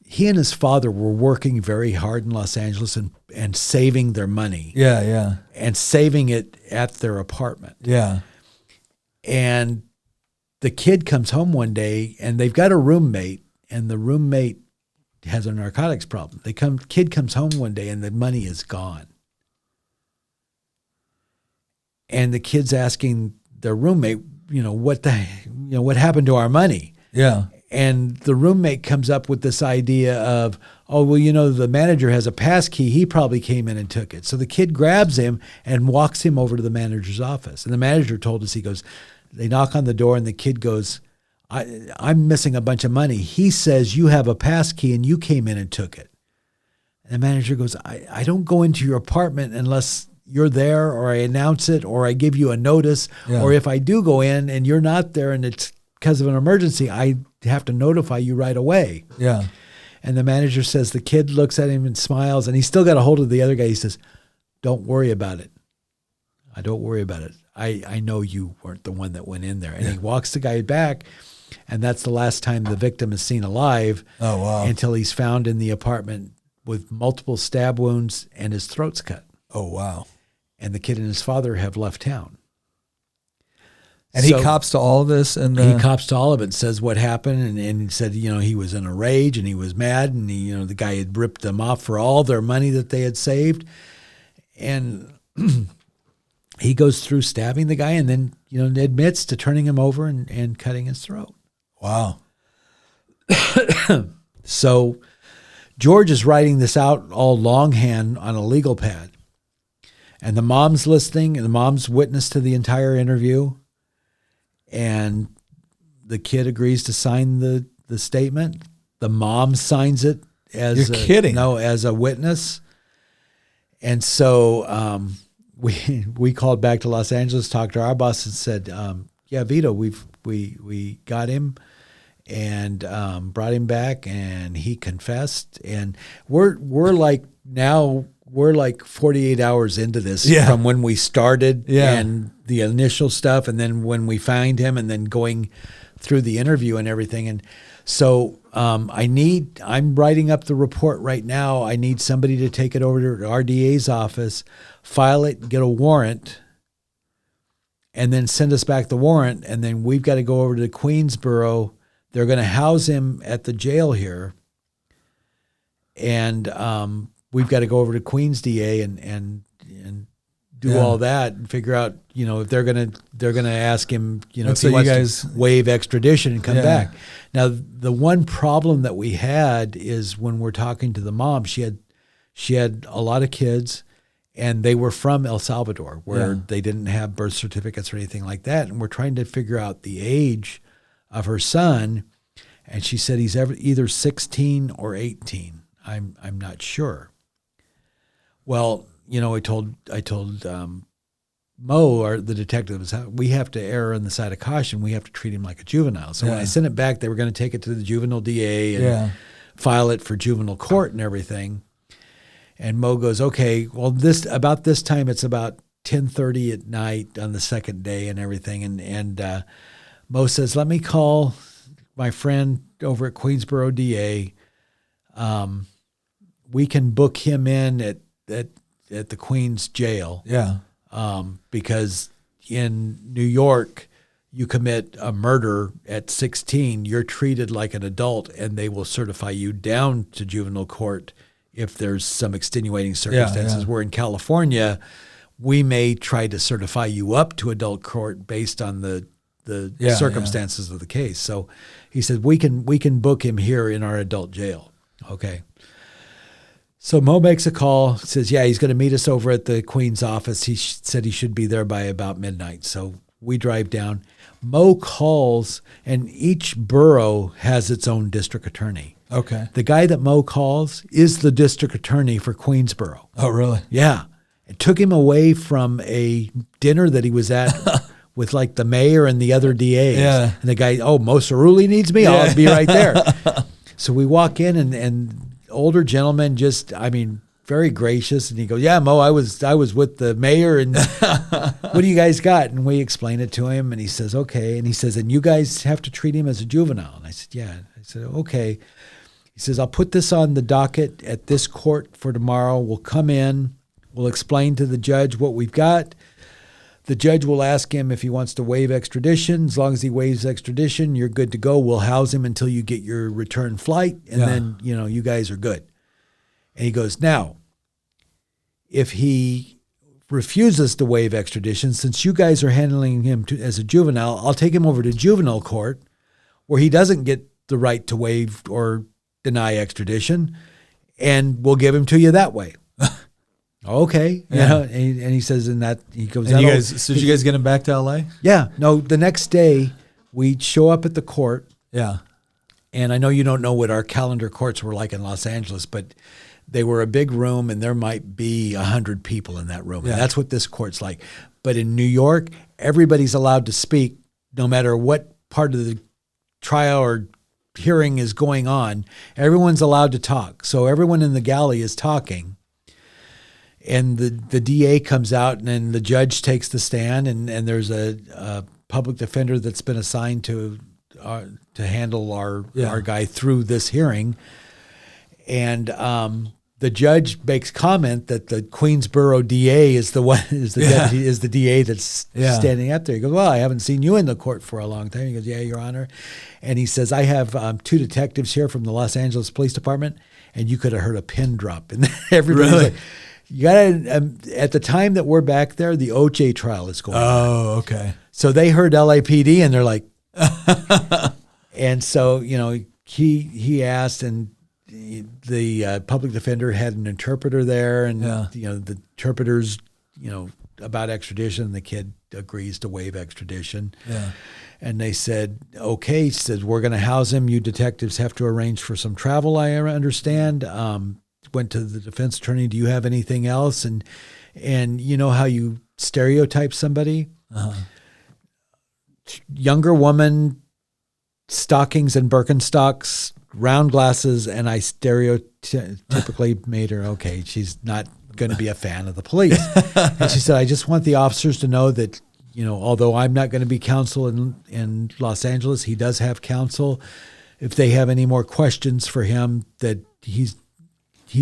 S2: he and his father were working very hard in Los Angeles and saving their money.
S1: Yeah.
S2: And saving it at their apartment.
S1: Yeah.
S2: And the kid comes home one day, and they've got a roommate, and the roommate has a narcotics problem. Kid comes home one day, and the money is gone. And the kid's asking their roommate, what happened to our money?
S1: Yeah.
S2: And the roommate comes up with this idea of, oh, well, the manager has a pass key. He probably came in and took it. So the kid grabs him and walks him over to the manager's office. And the manager told us, he goes, they knock on the door, and the kid goes, I'm missing a bunch of money. He says, you have a pass key and you came in and took it. And the manager goes, I don't go into your apartment unless you're there, or I announce it, or I give you a notice, or if I do go in and you're not there and it's because of an emergency, I have to notify you right away.
S1: Yeah.
S2: And the manager says, the kid looks at him and smiles, and he's still got a hold of the other guy. He says, don't worry about it. I don't worry about it. I know you weren't the one that went in there. And he walks the guy back, and that's the last time the victim is seen alive.
S1: Oh, wow.
S2: Until he's found in the apartment with multiple stab wounds and his throat's cut.
S1: Oh, wow.
S2: And the kid and his father have left town.
S1: And so, he cops to all of this?
S2: He cops to all of it, says what happened, and he said, he was in a rage, and he was mad, and the guy had ripped them off for all their money that they had saved. And he goes through stabbing the guy, and then, admits to turning him over and cutting his throat.
S1: Wow.
S2: So George is writing this out all longhand on a legal pad. And the mom's listening, and the mom's witness to the entire interview. And the kid agrees to sign the statement. The mom signs it as as a witness. And so we called back to Los Angeles, talked to our boss, and said, "Yeah, Vito, we got him and brought him back, and he confessed." And we're like 48 hours into this from when we started and the initial stuff, and then when we find him, and then going through the interview and everything. And so I'm writing up the report right now. I need somebody to take it over to the RDA's office, file it, get a warrant, and then send us back the warrant. And then we've got to go over to Queensboro. They're going to house him at the jail here. And we've got to go over to Queens DA and do all that and figure out, if they're gonna ask him, if he wants to waive extradition and come back. Now, the one problem that we had is when we're talking to the mom, she had a lot of kids, and they were from El Salvador, where they didn't have birth certificates or anything like that, and we're trying to figure out the age of her son, and she said he's either 16 or 18. I'm not sure. Well, I told Mo, or the detective, we have to err on the side of caution. We have to treat him like a juvenile. So when I sent it back, they were going to take it to the juvenile DA and file it for juvenile court and everything. And Mo goes, okay, well, about this time, it's about 10:30 at night on the second day and everything. And Mo says, let me call my friend over at Queensboro DA. We can book him in at the Queens jail.
S1: Yeah.
S2: Because in New York, you commit a murder at 16, you're treated like an adult, and they will certify you down to juvenile court if there's some extenuating circumstances.
S1: Yeah.
S2: Where in California, we may try to certify you up to adult court based on the circumstances of the case. So he said, we can book him here in our adult jail. Okay. So Mo makes a call, says, yeah, he's going to meet us over at the Queen's office. He said he should be there by about midnight. So we drive down. Mo calls, and each borough has its own district attorney.
S1: Okay.
S2: The guy that Mo calls is the district attorney for Queensboro.
S1: Oh, really?
S2: Yeah. It took him away from a dinner that he was at with like the mayor and the other DAs.
S1: Yeah.
S2: And the guy, Mo Cerulli needs me. I'll be right there. So we walk in, and older gentleman, very gracious, and he goes, yeah, Mo, I was with the mayor, and what do you guys got? And we explain it to him, and he says, okay. And he says, and you guys have to treat him as a juvenile. And I said, yeah. I said, okay. He says, I'll put this on the docket at this court for tomorrow. We'll come in, we'll explain to the judge what we've got. The judge will ask him if he wants to waive extradition. As long as he waives extradition, you're good to go. We'll house him until you get your return flight, and then, you guys are good. And he goes, now, if he refuses to waive extradition, since you guys are handling him as a juvenile, I'll take him over to juvenile court where he doesn't get the right to waive or deny extradition, and we'll give him to you that way. Okay.
S1: Yeah.
S2: And he says, and that he goes,
S1: And you guys get him back to LA?
S2: Yeah. No, the next day we show up at the court.
S1: Yeah.
S2: And I know you don't know what our calendar courts were like in Los Angeles, but they were a big room, and there might be 100 people in that room.
S1: Yeah.
S2: And that's what this court's like. But in New York, everybody's allowed to speak no matter what part of the trial or hearing is going on. Everyone's allowed to talk. So everyone in the galley is talking. And the DA comes out, and then the judge takes the stand, and there's a public defender that's been assigned to handle our guy through this hearing. And the judge makes comment that the Queensboro DA is the DA that's standing up there. He goes, well, I haven't seen you in the court for a long time. He goes, yeah, Your Honor. And he says, I have 2 detectives here from the Los Angeles Police Department, and you could have heard a pin drop. And everybody's like, you gotta, at the time that we're back there, the OJ trial is going on.
S1: Oh, okay.
S2: So they heard LAPD, and they're like, and so, he asked, and the public defender had an interpreter there, and the interpreter's about extradition. The kid agrees to waive extradition. Yeah. And they said, okay. He said, we're going to house him. You detectives have to arrange for some travel, I understand. Went to the defense attorney. Do you have anything else? And you know how you stereotype somebody? Younger woman, stockings and Birkenstocks, round glasses, and I stereotypically made her, okay, she's not going to be a fan of the police. And she said, I just want the officers to know that, although I'm not going to be counsel in Los Angeles, he does have counsel. If they have any more questions for him, that he's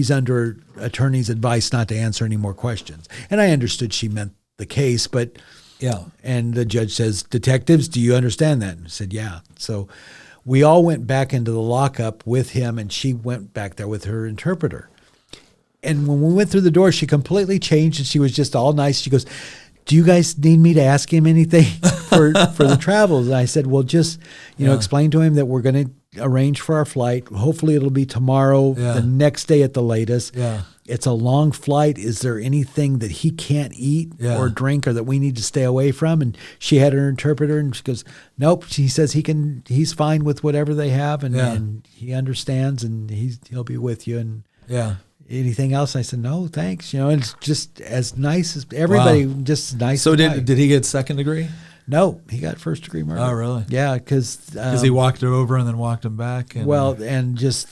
S2: under attorney's advice not to answer any more questions. And I understood she meant the case, but yeah. And the judge says, detectives, do you understand that? And I said, yeah. So we all went back into the lockup with him, and she went back there with her interpreter. And when we went through the door, she completely changed, and she was just all nice. She goes, do you guys need me to ask him anything for the travels? And I said, well, just, explain to him that we're going to arrange for our flight. Hopefully it'll be tomorrow, the next day at the latest. Yeah. It's a long flight. Is there anything that he can't eat or drink, or that we need to stay away from? And she had her interpreter, and she goes, nope. She says he's fine with whatever they have, and he understands, and he'll be with you. And anything else? I said, no, thanks. It's just as nice as everybody, just nice.
S1: So did he get second degree?
S2: No, he got first degree murder.
S1: Oh, really?
S2: Yeah, because
S1: he walked her over and then walked him back.
S2: And just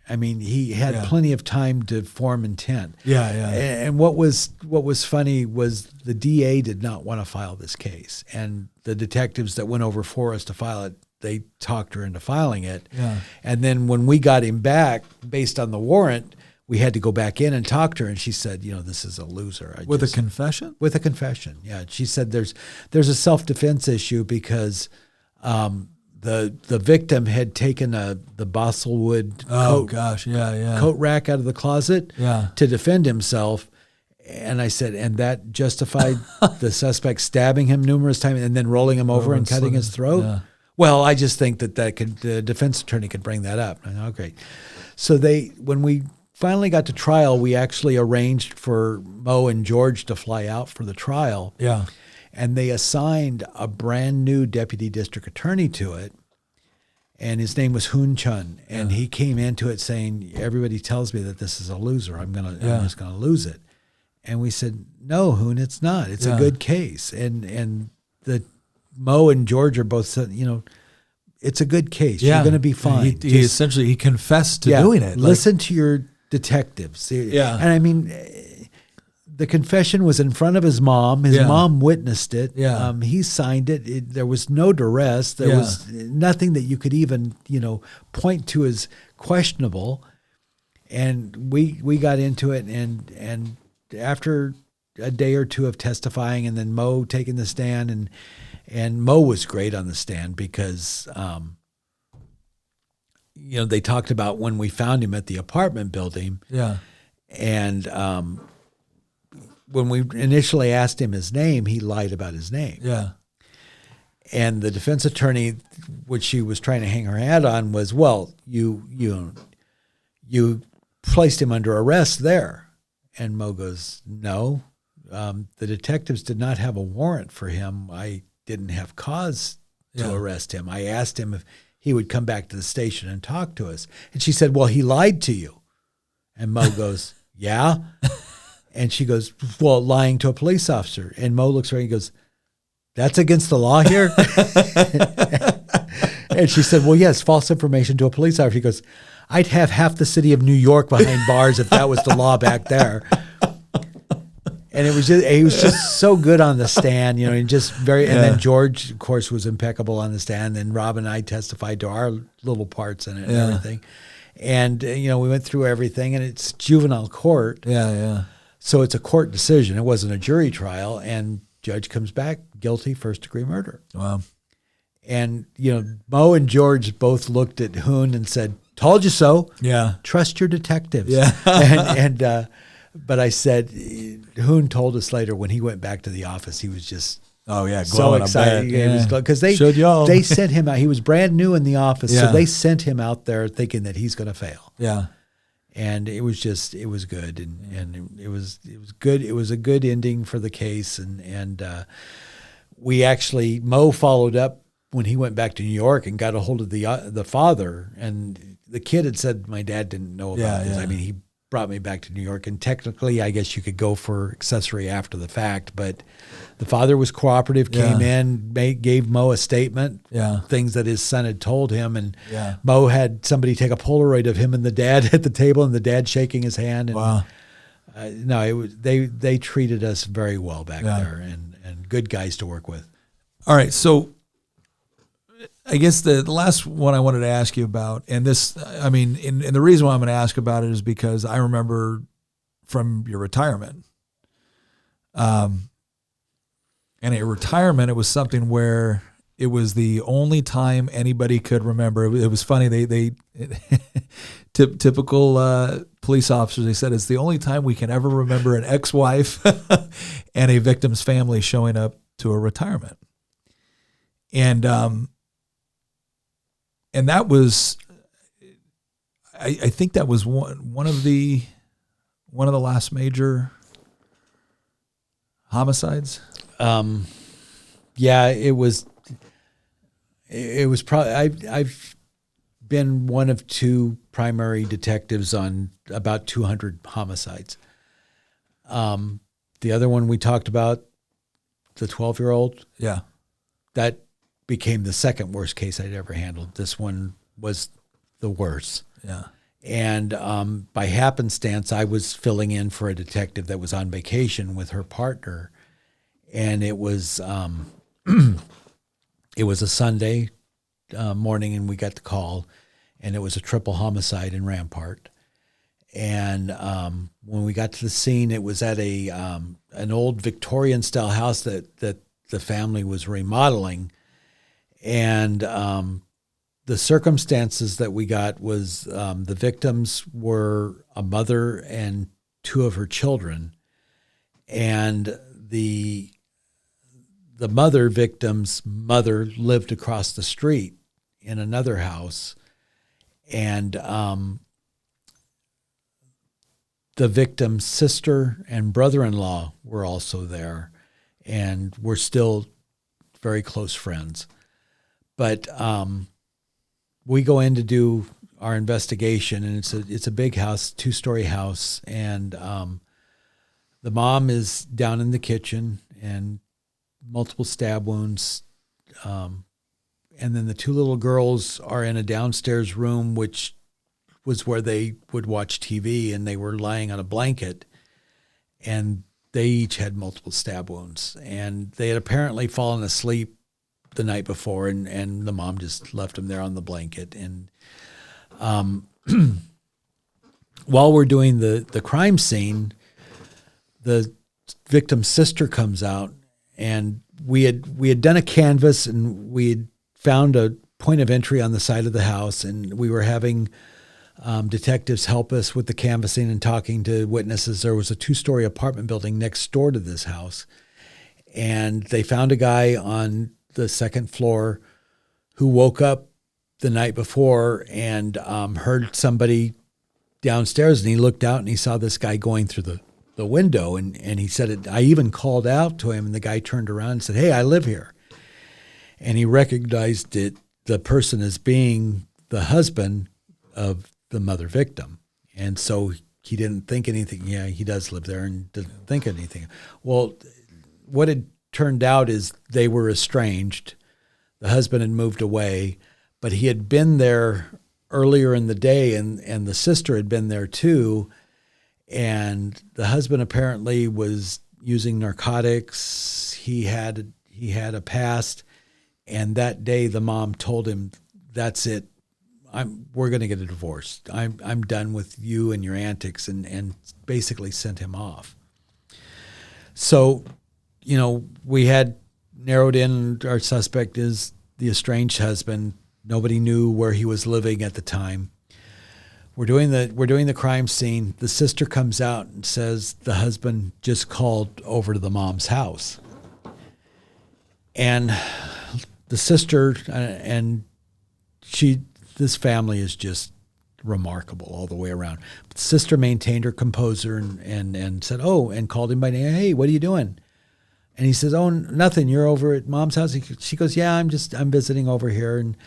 S2: he had plenty of time to form intent. Yeah, yeah. And what was funny was the DA did not want to file this case, and the detectives that went over for us to file it, they talked her into filing it.
S1: Yeah.
S2: And then when we got him back, based on the warrant, we had to go back in and talk to her, and she said, this is a loser.
S1: With a confession?
S2: With a confession, yeah. She said there's a self-defense issue because the victim had taken the Bosselwood coat rack out of the closet to defend himself. And I said, and that justified the suspect stabbing him numerous times and then rolling him over and cutting his throat? Yeah. Well, I just think that the defense attorney could bring that up. Oh, great. So when we finally got to trial, we actually arranged for Mo and George to fly out for the trial.
S1: Yeah.
S2: And they assigned a brand new deputy district attorney to it. And his name was Hoon Chun. And he came into it saying, everybody tells me that this is a loser. I'm just going to lose it. And we said, no, Hoon, it's not. It's a good case. And the Mo and George are both said, it's a good case. You're going to be fine.
S1: He essentially confessed to doing it.
S2: Listen to your detectives.
S1: Yeah.
S2: And I mean, the confession was in front of his mom. His mom witnessed it.
S1: Yeah.
S2: He signed it. There was no duress. There was nothing that you could even, point to as questionable. And we got into it, and after a day or two of testifying, and then Mo taking the stand, and Mo was great on the stand because, they talked about when we found him at the apartment building.
S1: Yeah.
S2: And when we initially asked him his name, he lied about his name.
S1: Yeah.
S2: And the defense attorney, which she was trying to hang her hat on, was, well, you placed him under arrest there. And Mo goes, no, the detectives did not have a warrant for him. I didn't have cause to arrest him. I asked him if he would come back to the station and talk to us. And she said, well, he lied to you. And Mo goes, yeah. And she goes, well, lying to a police officer. And Mo looks at her and goes, that's against the law here? And she said, well, yes, false information to a police officer. He goes, I'd have half the city of New York behind bars if that was the law back there. And he was just so good on the stand, and just very. And then George, of course, was impeccable on the stand. And Rob and I testified to our little parts in it and everything. And we went through everything, and it's juvenile court.
S1: Yeah, yeah.
S2: So it's a court decision. It wasn't a jury trial, and judge comes back guilty, first-degree murder.
S1: Wow.
S2: And Mo and George both looked at Hoon and said, told you so.
S1: Yeah.
S2: Trust your detectives.
S1: Yeah.
S2: But I said, Hoon told us later when he went back to the office, he was just so excited. Because they sent him out. He was brand new in the office, so they sent him out there thinking that he's going to fail.
S1: Yeah.
S2: And it was good, and it was good. It was a good ending for the case, and we actually, Mo followed up when he went back to New York and got a hold of the father, and the kid had said my dad didn't know about this. I mean, he brought me back to New York, and technically, I guess you could go for accessory after the fact, but the father was cooperative, came in, gave Mo a statement, things that his son had told him, and Mo had somebody take a Polaroid of him and the dad at the table, and the dad shaking his hand. And,
S1: wow.
S2: They treated us very well back there, and good guys to work with.
S1: All right, so I guess the last one I wanted to ask you about, and this, I mean, and the reason why I'm going to ask about it is because I remember from your retirement. And at retirement, it was something where it was the only time anybody could remember. It was funny. They typical police officers, they said it's the only time we can ever remember an ex-wife and a victim's family showing up to a retirement. And that was, I think that was one of the last major homicides.
S2: Yeah, it was probably, I've been one of two primary detectives on about 200 homicides. The other one we talked about, the 12-year-old.
S1: Yeah.
S2: That became the second worst case I'd ever handled. This one was the worst.
S1: Yeah. And
S2: by happenstance, I was filling in for a detective that was on vacation with her partner. And it was a Sunday. morning, and we got the call, and it was a triple homicide in Rampart. And when we got to the scene, it was at an old Victorian style house that the family was remodeling, and the circumstances that we got was the victims were a mother and two of her children, and the mother victim's mother lived across the street in another house, and the victim's sister and brother-in-law were also there, and we're still very close friends. But we go in to do our investigation, and it's a big house, 2-story house, and the mom is down in the kitchen and multiple stab wounds, and then the two little girls are in a downstairs room, which was where they would watch TV, and they were lying on a blanket, and they each had multiple stab wounds, and they had apparently fallen asleep the night before, and the mom just left them there on the blanket. And while we're doing the crime scene, the victim's sister comes out, and we had done a canvas, and we had found a point of entry on the side of the house, and we were having detectives help us with the canvassing and talking to witnesses. There was a 2-story apartment building next door to this house, and they found a guy on the second floor who woke up the night before and heard somebody downstairs, and he looked out and he saw this guy going through the window, and he said, I even called out to him, and the guy turned around and said, "Hey, I live here." And he recognized the person as being the husband of the mother victim. And so he didn't think anything. Yeah, he does live there, and didn't think anything. Well, what had turned out is they were estranged. The husband had moved away, but he had been there earlier in the day, and the sister had been there too. And the husband apparently was using narcotics. He had a past, and that day the mom told him, "That's it. We're going to get a divorce. I'm done with you and your antics," and basically sent him off. So, we had narrowed in our suspect is the estranged husband. Nobody knew where he was living at the time. We're doing the crime scene. The sister comes out and says the husband just called over to the mom's house. And the sister and this family is just remarkable all the way around. But the sister maintained her composure and said, and called him by name. "Hey, what are you doing?" And he says, "Oh, nothing. You're over at Mom's house." She goes, "Yeah, I'm visiting over here." And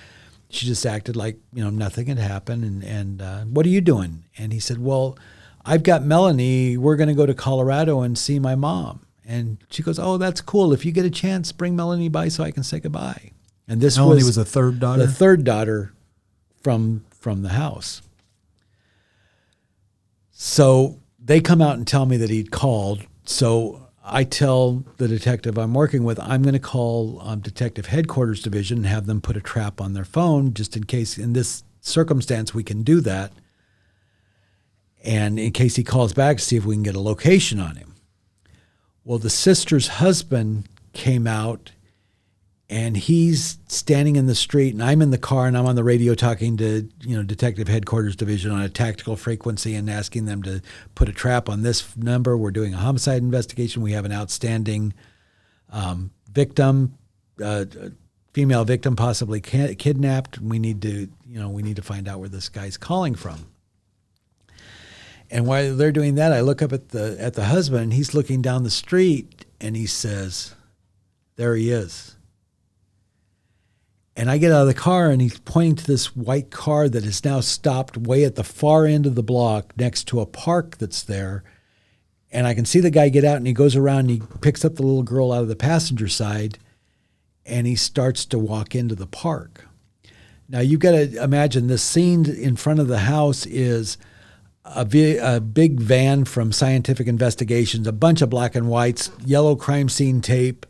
S2: she just acted like, nothing had happened. And "What are you doing?" And he said, "Well, I've got Melanie. We're going to go to Colorado and see my mom." And she goes, "Oh, that's cool. If you get a chance, bring Melanie by so I can say goodbye." And this
S1: Melanie was the third daughter?
S2: The third daughter from the house. So they come out and tell me that he'd called. So I tell the detective I'm working with, I'm going to call Detective Headquarters Division and have them put a trap on their phone just in case in this circumstance we can do that. And in case he calls back, see if we can get a location on him. Well, the sister's husband came out, and he's standing in the street, and I'm in the car, and I'm on the radio talking to, Detective Headquarters Division on a tactical frequency and asking them to put a trap on this number. We're doing a homicide investigation. We have an outstanding victim, female victim, possibly kidnapped. We need to find out where this guy's calling from. And while they're doing that, I look up at the husband, and he's looking down the street, and he says, "There he is." And I get out of the car, and he's pointing to this white car that is now stopped way at the far end of the block next to a park that's there. And I can see the guy get out, and he goes around, and he picks up the little girl out of the passenger side, and he starts to walk into the park. Now, you've got to imagine this scene in front of the house is a big van from Scientific Investigations, a bunch of black and whites, yellow crime scene tape,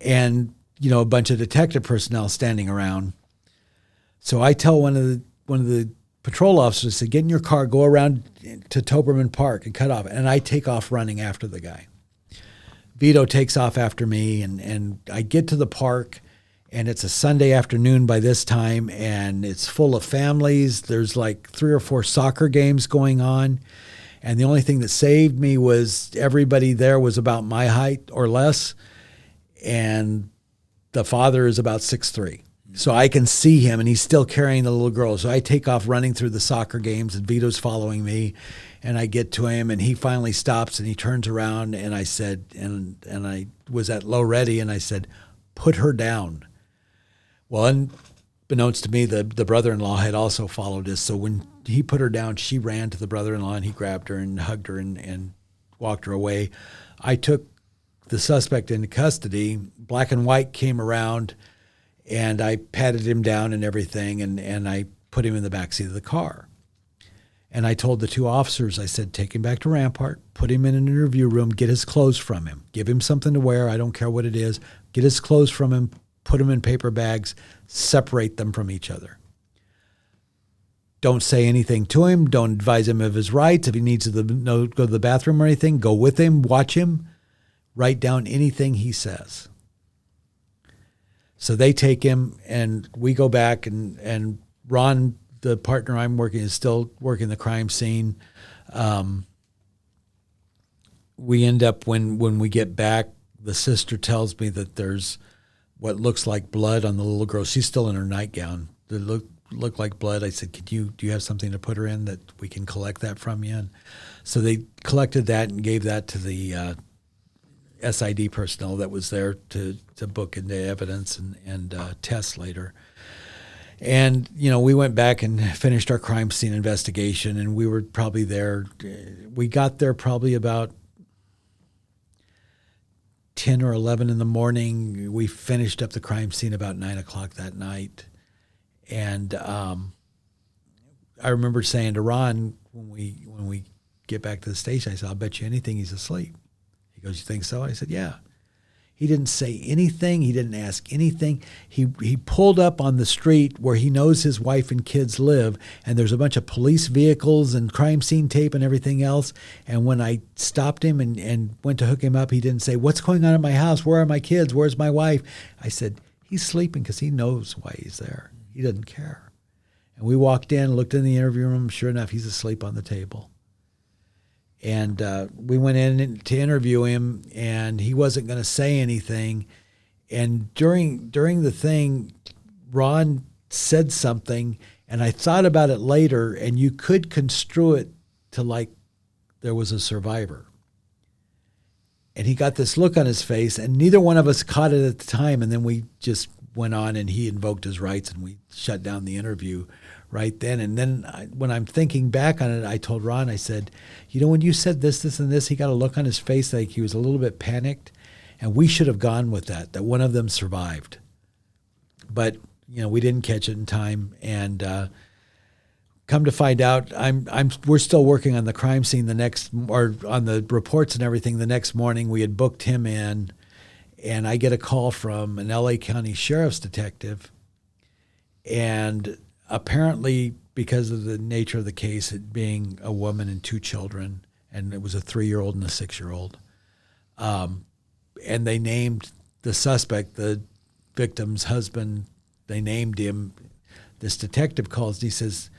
S2: and a bunch of detective personnel standing around. So I tell one of the patrol officers, said, get in your car, go around to Toberman Park and cut off. And I take off running after the guy. Vito takes off after me, and I get to the park, and it's a Sunday afternoon by this time, and it's full of families. There's like 3 or 4 soccer games going on. And the only thing that saved me was everybody there was about my height or less, and the father is about 6'3". So I can see him, and he's still carrying the little girl. So I take off running through the soccer games, and Vito's following me. And I get to him, and he finally stops, and he turns around, and I said, and I was at low ready, and I said, put her down. Well, unbeknownst to me, the brother-in-law had also followed us. So when he put her down, she ran to the brother-in-law, and he grabbed her and hugged her and walked her away. I took the suspect into custody. Black and White came around, and I patted him down and everything, and I put him in the backseat of the car. And I told the 2 officers, I said, take him back to Rampart, put him in an interview room, get his clothes from him, give him something to wear, I don't care what it is, get his clothes from him, put him in paper bags, separate them from each other. Don't say anything to him, don't advise him of his rights. If he needs to go to the bathroom or anything, go with him, watch him, write down anything he says. So they take him, and we go back, and Ron, the partner I'm working, is still working the crime scene. We end up, when we get back, the sister tells me that there's what looks like blood on the little girl. She's still in her nightgown. It looked like blood. I said, do you have something to put her in that we can collect that from you? And so they collected that and gave that to the SID personnel that was there to book into evidence and test later. And, we went back and finished our crime scene investigation, and we were probably there. We got there probably about 10 or 11 in the morning. We finished up the crime scene about 9 o'clock that night. And I remember saying to Ron, when we get back to the station, I said, I'll bet you anything he's asleep. He goes, you think so? I said, yeah. He didn't say anything. He didn't ask anything. He pulled up on the street where he knows his wife and kids live, and there's a bunch of police vehicles and crime scene tape and everything else. And when I stopped him and went to hook him up, he didn't say, what's going on at my house? Where are my kids? Where's my wife? I said, he's sleeping because he knows why he's there. He doesn't care. And we walked in, looked in the interview room. Sure enough, he's asleep on the table. And we went in to interview him, and he wasn't going to say anything. And during the thing, Ron said something, and I thought about it later, and you could construe it to like there was a survivor. And he got this look on his face, and neither one of us caught it at the time. And then we just went on, and he invoked his rights, and we shut down the interview right then. And then when I'm thinking back on it, I told Ron, I said, when you said this, and this, he got a look on his face like he was a little bit panicked, and we should have gone with that one of them survived. But, we didn't catch it in time. And come to find out, we're still working on the crime scene or on the reports and everything the next morning. We had booked him in, and I get a call from an LA County Sheriff's detective, and apparently, because of the nature of the case, it being a woman and 2 children, and it was a 3-year-old and a 6-year-old, and they named the suspect, the victim's husband, they named him. This detective calls, and he says,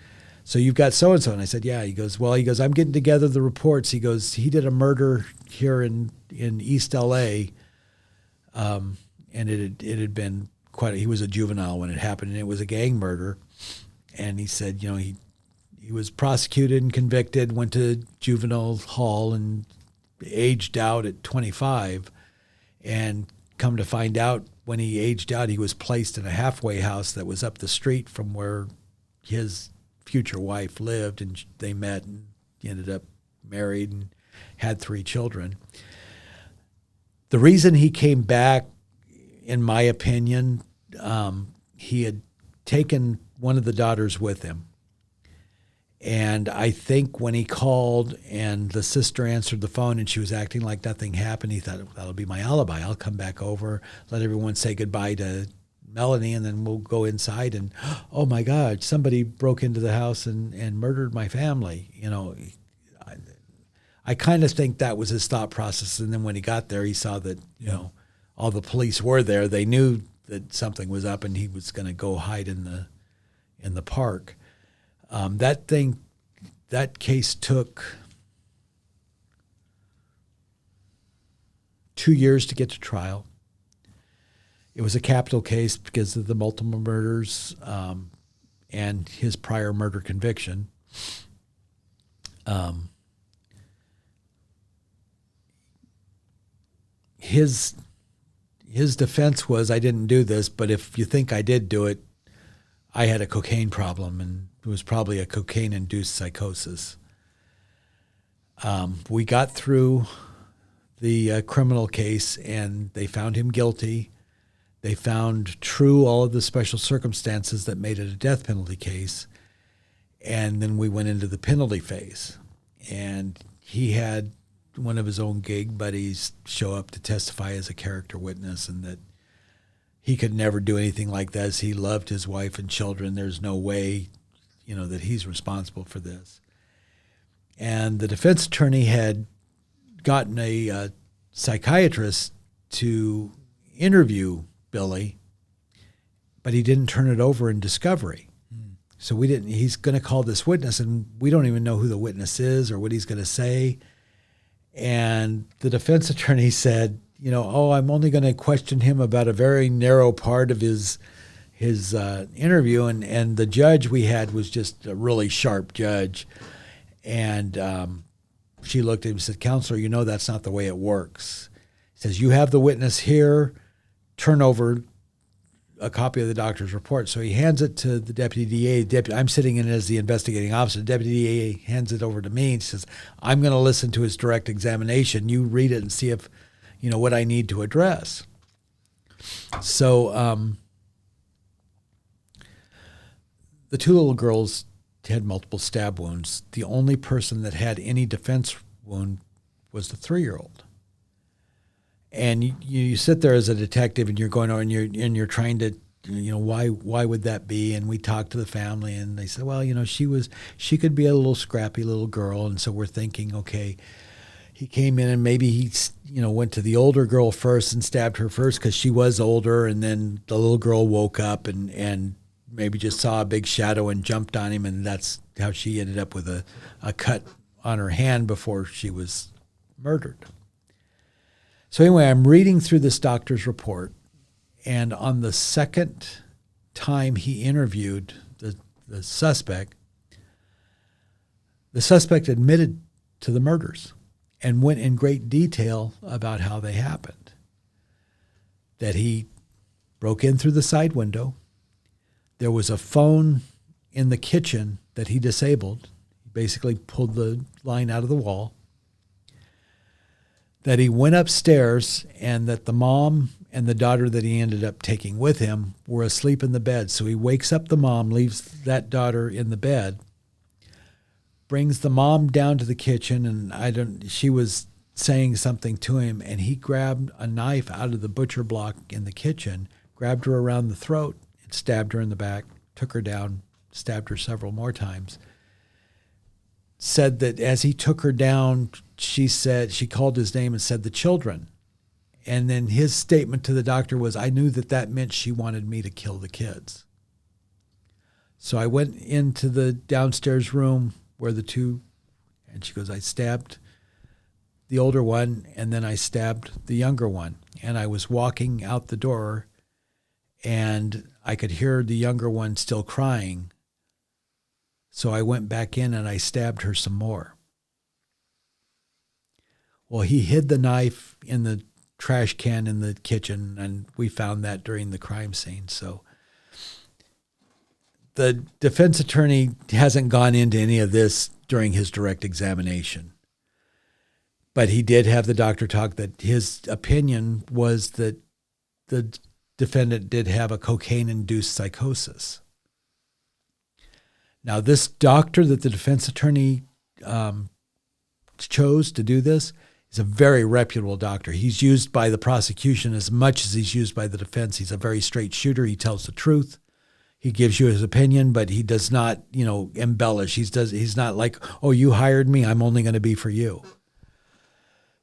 S2: so you've got so-and-so? And I said, yeah. He goes, I'm getting together the reports. He goes, he did a murder here in East L.A., and it had been he was a juvenile when it happened, and it was a gang murder. And he said, he was prosecuted and convicted, went to juvenile hall and aged out at 25. And come to find out, when he aged out, he was placed in a halfway house that was up the street from where his future wife lived. And they met and ended up married and had 3 children. The reason he came back, in my opinion, he had taken one of the daughters with him. And I think when he called and the sister answered the phone and she was acting like nothing happened, he thought, that'll be my alibi. I'll come back over, let everyone say goodbye to Melanie, and then we'll go inside and, oh my God, somebody broke into the house and murdered my family. I kind of think that was his thought process. And then when he got there, he saw that, all the police were there. They knew that something was up, and he was going to go hide in the park. That case took 2 years to get to trial. It was a capital case because of the multiple murders and his prior murder conviction. His defense was, I didn't do this, but if you think I did do it, I had a cocaine problem, and it was probably a cocaine-induced psychosis. We got through the criminal case, and they found him guilty. They found true all of the special circumstances that made it a death penalty case. And then we went into the penalty phase. And he had one of his own gig buddies show up to testify as a character witness, and that he could never do anything like this. He loved his wife and children. There's no way, that he's responsible for this. And the defense attorney had gotten a psychiatrist to interview Billy, but he didn't turn it over in discovery. So he's going to call this witness, and we don't even know who the witness is or what he's going to say. And the defense attorney said, I'm only going to question him about a very narrow part of his interview. And the judge we had was just a really sharp judge. And she looked at him and said, "Counselor, that's not the way it works." He says, "You have the witness here. Turn over a copy of the doctor's report." So he hands it to the deputy DA. I'm sitting in as the investigating officer. The deputy DA hands it over to me and says, "I'm going to listen to his direct examination. You read it and see if, what I need to address." So the two little girls had multiple stab wounds. The only person that had any defense wound was the 3-year-old. And you sit there as a detective, and you're going on, and you're trying to, why would that be? And we talked to the family, and they said, well, she could be a little scrappy little girl, and so we're thinking, okay, he came in and maybe he, went to the older girl first and stabbed her first because she was older, and then the little girl woke up and maybe just saw a big shadow and jumped on him, and that's how she ended up with a cut on her hand before she was murdered. So anyway, I'm reading through this doctor's report, and on the second time he interviewed the suspect admitted to the murders and went in great detail about how they happened. That he broke in through the side window. There was a phone in the kitchen that he disabled. He basically pulled the line out of the wall. That he went upstairs, and that the mom and the daughter that he ended up taking with him were asleep in the bed. So he wakes up the mom, leaves that daughter in the bed, brings the mom down to the kitchen, and she was saying something to him, and he grabbed a knife out of the butcher block in the kitchen, grabbed her around the throat, and stabbed her in the back, took her down, stabbed her several more times. Said that as he took her down, she called his name and said, "The children." And then his statement to the doctor was, "I knew that meant she wanted me to kill the kids." So I went into the downstairs room where the two, and she goes, "I stabbed the older one, and then I stabbed the younger one." And I was walking out the door, and I could hear the younger one still crying. So I went back in and I stabbed her some more. Well, he hid the knife in the trash can in the kitchen, and we found that during the crime scene. So the defense attorney hasn't gone into any of this during his direct examination. But he did have the doctor talk that his opinion was that the defendant did have a cocaine-induced psychosis. Now, this doctor that the defense attorney chose to do this He's a very reputable doctor. He's used by the prosecution as much as he's used by the defense. He's a very straight shooter. He tells the truth. He gives you his opinion, but he does not, embellish. He's not like, oh, you hired me, I'm only going to be for you.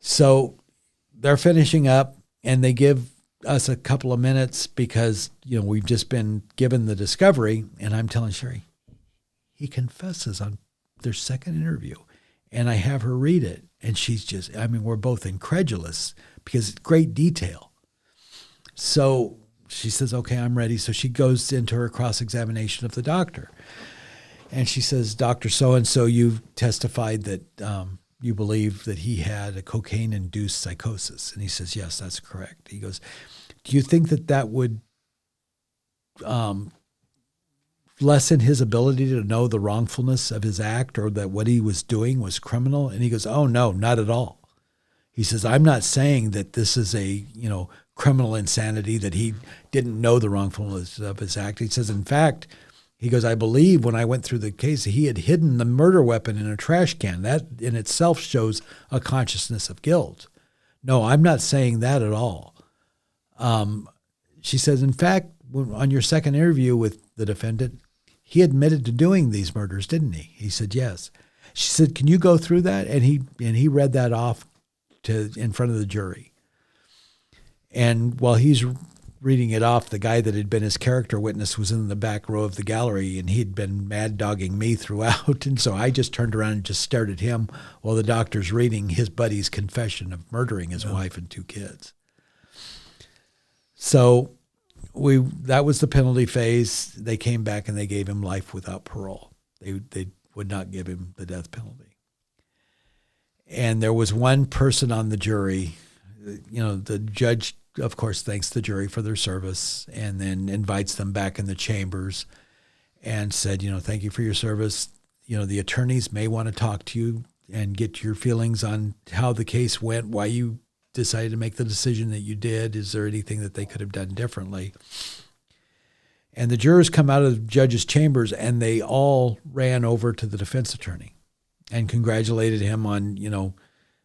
S2: So they're finishing up, and they give us a couple of minutes because, we've just been given the discovery, and I'm telling Sherry, he confesses on their second interview, and I have her read it, and she's just, we're both incredulous because it's great detail. So she says, okay, I'm ready. So she goes into her cross-examination of the doctor, and she says, Dr. So-and-so, you've testified that you believe that he had a cocaine-induced psychosis. And he says, yes, that's correct. He goes, do you think that would lessen his ability to know the wrongfulness of his act or that what he was doing was criminal? And he goes, oh, no, not at all. He says, I'm not saying that this is a, criminal insanity, that he didn't know the wrongfulness of his act. He says, in fact, he goes, I believe when I went through the case, he had hidden the murder weapon in a trash can. That in itself shows a consciousness of guilt. No, I'm not saying that at all. She says, in fact, on your second interview with the defendant, he admitted to doing these murders, didn't he? He said, yes. She said, can you go through that? And he read that off in front of the jury. And while he's reading it off, the guy that had been his character witness was in the back row of the gallery, and he'd been mad dogging me throughout. And so I just turned around and just stared at him while the doctor's reading his buddy's confession of murdering his wife and 2 kids. So that was the penalty phase. They came back and they gave him life without parole. They would not give him the death penalty. And there was one person on the jury. The judge, of course, thanks the jury for their service and then invites them back in the chambers and said, thank you for your service. The attorneys may want to talk to you and get your feelings on how the case went, why you decided to make the decision that you did. Is there anything that they could have done differently? And the jurors come out of the judge's chambers, and they all ran over to the defense attorney and congratulated him on,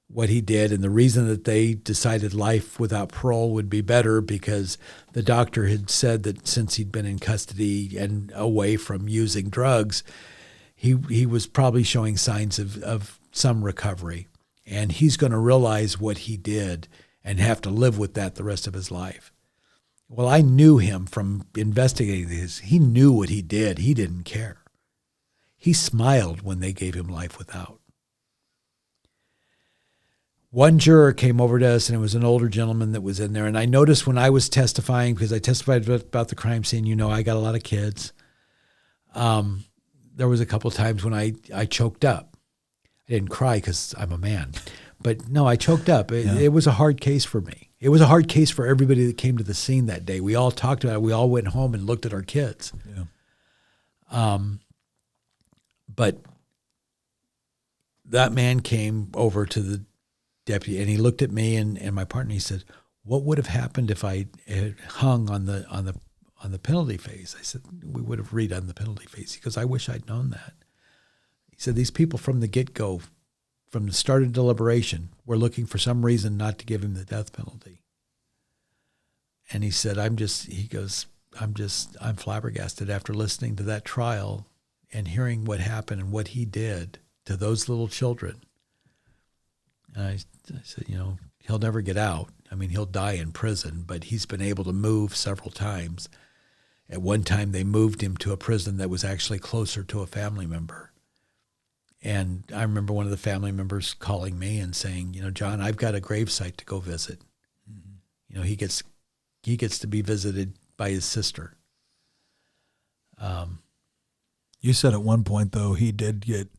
S2: what he did. And the reason that they decided life without parole would be better because the doctor had said that since he'd been in custody and away from using drugs, he was probably showing signs of some recovery. And he's going to realize what he did and have to live with that the rest of his life. Well, I knew him from investigating this. He knew what he did. He didn't care. He smiled when they gave him life without. One juror came over to us, and it was an older gentleman that was in there. And I noticed when I was testifying, because I testified about the crime scene, I got a lot of kids. There was a couple of times when I choked up. I didn't cry because I'm a man. But no, I choked up. It was a hard case for me. It was a hard case for everybody that came to the scene that day. We all talked about it. We all went home and looked at our kids. Yeah. But that man came over to the deputy, and he looked at me and my partner, and he said, what would have happened if I had hung on the penalty phase? I said, we would have redone the penalty phase. He goes, I wish I'd known that. He said, these people from the get-go, from the start of deliberation, were looking for some reason not to give him the death penalty. And he said, I'm flabbergasted after listening to that trial and hearing what happened and what he did to those little children. And I said, he'll never get out. He'll die in prison, but he's been able to move several times. At one time, they moved him to a prison that was actually closer to a family member. And I remember one of the family members calling me and saying, John, I've got a gravesite to go visit. Mm-hmm. He gets to be visited by his sister.
S1: You said at one point, though, he did get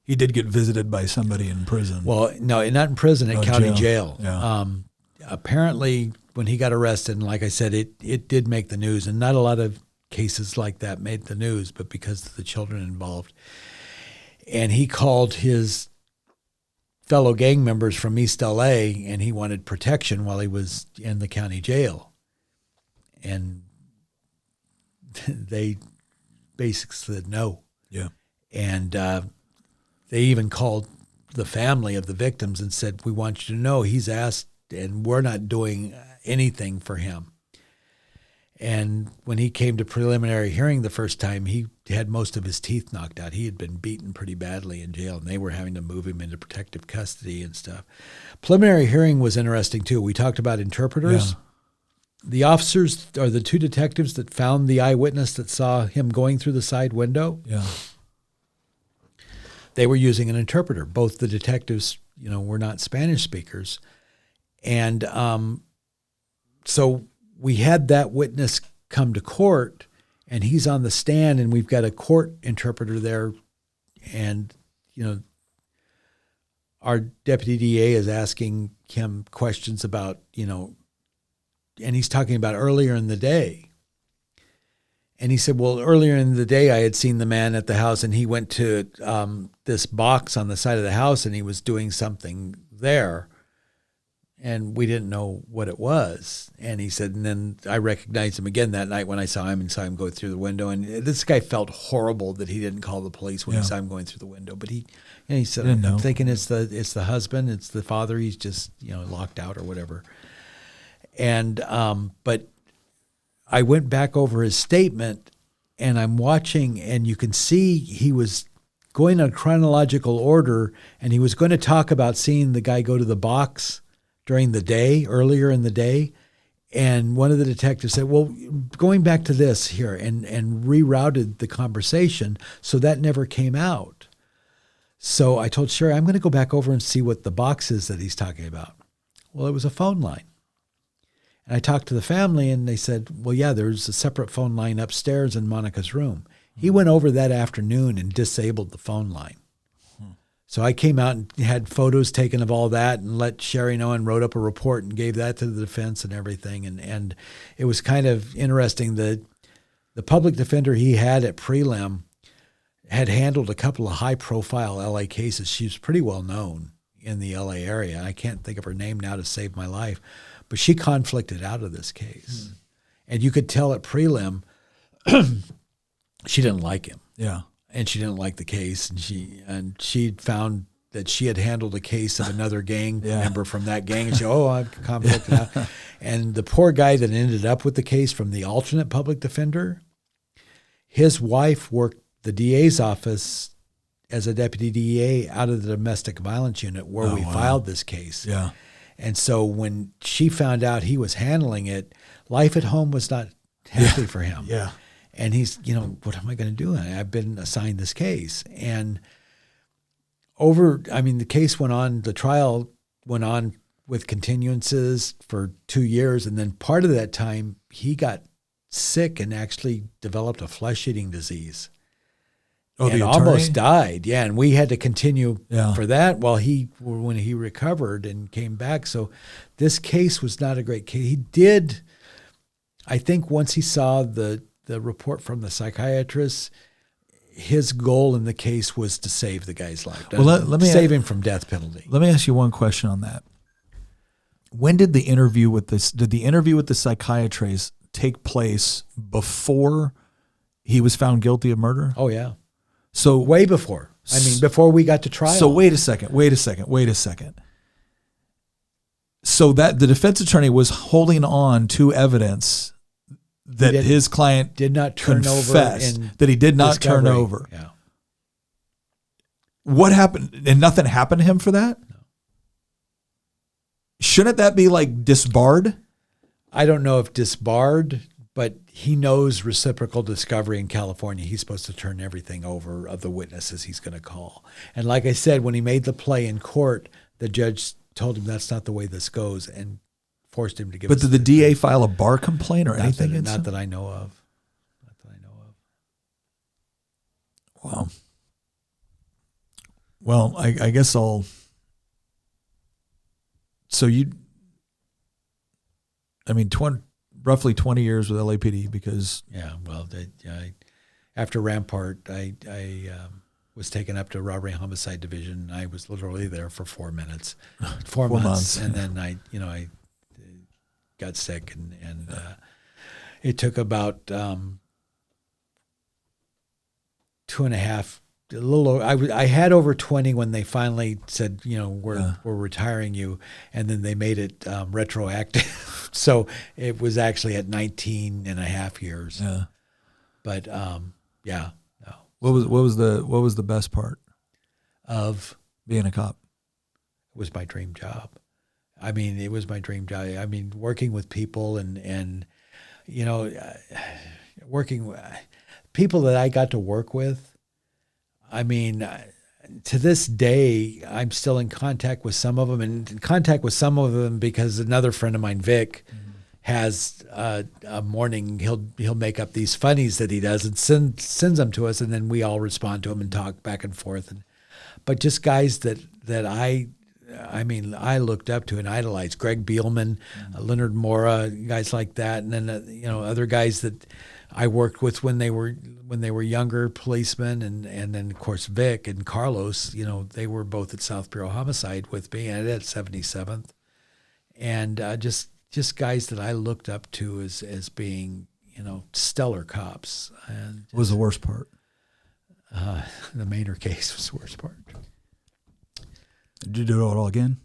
S1: visited by somebody in prison.
S2: Well, no, not in prison, at county jail.
S1: Yeah.
S2: Apparently, when he got arrested, and like I said, it did make the news, and not a lot of cases like that made the news, but because of the children involved. And he called his fellow gang members from East LA, and he wanted protection while he was in the county jail. And they basically said no.
S1: Yeah.
S2: And they even called, the family of the victims and said, we want you to know he's asked and we're not doing anything for him. And when he came to preliminary hearing the first time, he had most of his teeth knocked out. He had been beaten pretty badly in jail, and they were having to move him into protective custody and stuff. Preliminary hearing was interesting, too. We talked about interpreters.
S1: Yeah.
S2: The officers are the two detectives that found the eyewitness that saw him going through the side window.
S1: Yeah.
S2: They were using an interpreter. Both the detectives, were not Spanish speakers. And so we had that witness come to court, and he's on the stand, and we've got a court interpreter there. And, our deputy DA is asking him questions about, and he's talking about earlier in the day. And he said, well, earlier in the day, I had seen the man at the house, and he went to this box on the side of the house, and he was doing something there. And we didn't know what it was. And he said, and then I recognized him again that night when I saw him go through the window. And this guy felt horrible that he didn't call the police when he saw him going through the window. But he said, I'm thinking it's the husband, it's the father. He's just, locked out or whatever. And, but I went back over his statement, and I'm watching, and you can see he was going in chronological order, and he was going to talk about seeing the guy go to the box during the day, earlier in the day. And one of the detectives said, well, going back to this here, and rerouted the conversation, so that never came out. So I told Sherry, I'm going to go back over and see what the box is that he's talking about. Well, it was a phone line. And I talked to the family, and they said, well, yeah, there's a separate phone line upstairs in Monica's room. He went over that afternoon and disabled the phone line. So I came out and had photos taken of all that and let Sherry know, and wrote up a report and gave that to the defense and everything. And it was kind of interesting. The public defender he had at prelim had handled a couple of high-profile L.A. cases. She was pretty well known in the L.A. area. I can't think of her name now to save my life. But she conflicted out of this case. And you could tell at prelim she didn't like him.
S1: Yeah.
S2: And she didn't like the case, and she'd found that she had handled a case of another gang member from that gang, and I've conflicted out. And the poor guy that ended up with the case from the alternate public defender, his wife worked the DA's office as a deputy DA out of the domestic violence unit where we filed this case. Yeah. And so when she found out he was handling it, life at home was not happy for him. Yeah. And he's, what am I going to do? I've been assigned this case. And the case went on, the trial went on with continuances for 2 years. And then part of that time, he got sick and actually developed a flesh-eating disease. Oh, and almost died. Yeah. And we had to continue for that when he recovered and came back. So this case was not a great case. He did, I think once he saw the report from the psychiatrist, his goal in the case was to save the guy's life. Well, let me save him from death penalty.
S1: Let me ask you one question on that. When did the interview with the psychiatrist take place before he was found guilty of murder?
S2: Oh, yeah.
S1: So
S2: way before. Before we got to trial.
S1: So wait a second. So that the defense attorney was holding on to evidence that his client
S2: did not turn over,
S1: that he did not turn over.
S2: Yeah.
S1: What happened? And nothing happened to him for that?
S2: No.
S1: Shouldn't that be disbarred?
S2: I don't know if disbarred, but he knows reciprocal discovery in California. He's supposed to turn everything over of the witnesses he's going to call. And like I said, when he made the play in court, the judge told him that's not the way this goes and forced him to give.
S1: But did the DA file a bar complaint or anything?
S2: Not that I know of.
S1: Wow. Well, I guess I'll. So roughly 20 years with LAPD because.
S2: Yeah, well, after Rampart, I was taken up to robbery and homicide division. I was literally there for 4 minutes, 4 months, and then I got sick, and it took about 2.5 a little. I had over 20 when they finally said, we're retiring you, and then they made it retroactive. So it was actually at 19 and a half years.
S1: Yeah.
S2: But yeah. No.
S1: What was the best part
S2: of
S1: being a cop?
S2: It was my dream job. I mean, it was my dream job. I mean, working with people and working people that I got to work with. I mean, to this day, I'm still in contact with some of them, and in contact with some of them because another friend of mine, Vic, has a morning. He'll make up these funnies that he does and sends them to us, and then we all respond to them and talk back and forth. But just guys that I looked up to and idolized. Greg Beelman, Leonard Mora, guys like that, and then other guys that I worked with when they were younger policemen, and then of course Vic and Carlos. They were both at South Bureau Homicide with me and at 77th, and just guys that I looked up to as being stellar cops. And
S1: what was the worst part?
S2: The Maynard case was the worst part.
S1: Did you do it all again?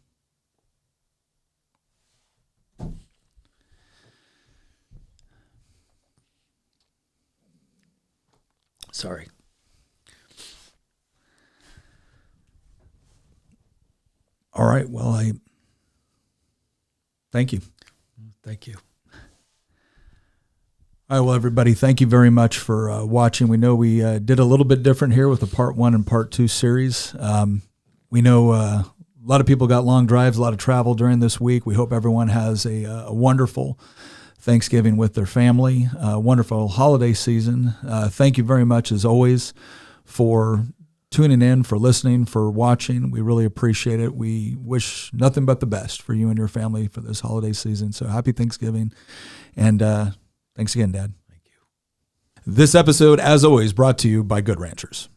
S2: Sorry.
S1: All right. Well, thank you.
S2: Thank you.
S1: All right, well, everybody, thank you very much for watching. We know we did a little bit different here with the Part 1 and Part 2 series. We know a lot of people got long drives, a lot of travel during this week. We hope everyone has a wonderful Thanksgiving with their family, a wonderful holiday season. Thank you very much, as always, for tuning in, for listening, for watching. We really appreciate it. We wish nothing but the best for you and your family for this holiday season. So happy Thanksgiving. And thanks again, Dad.
S2: Thank you.
S1: This episode, as always, brought to you by Good Ranchers.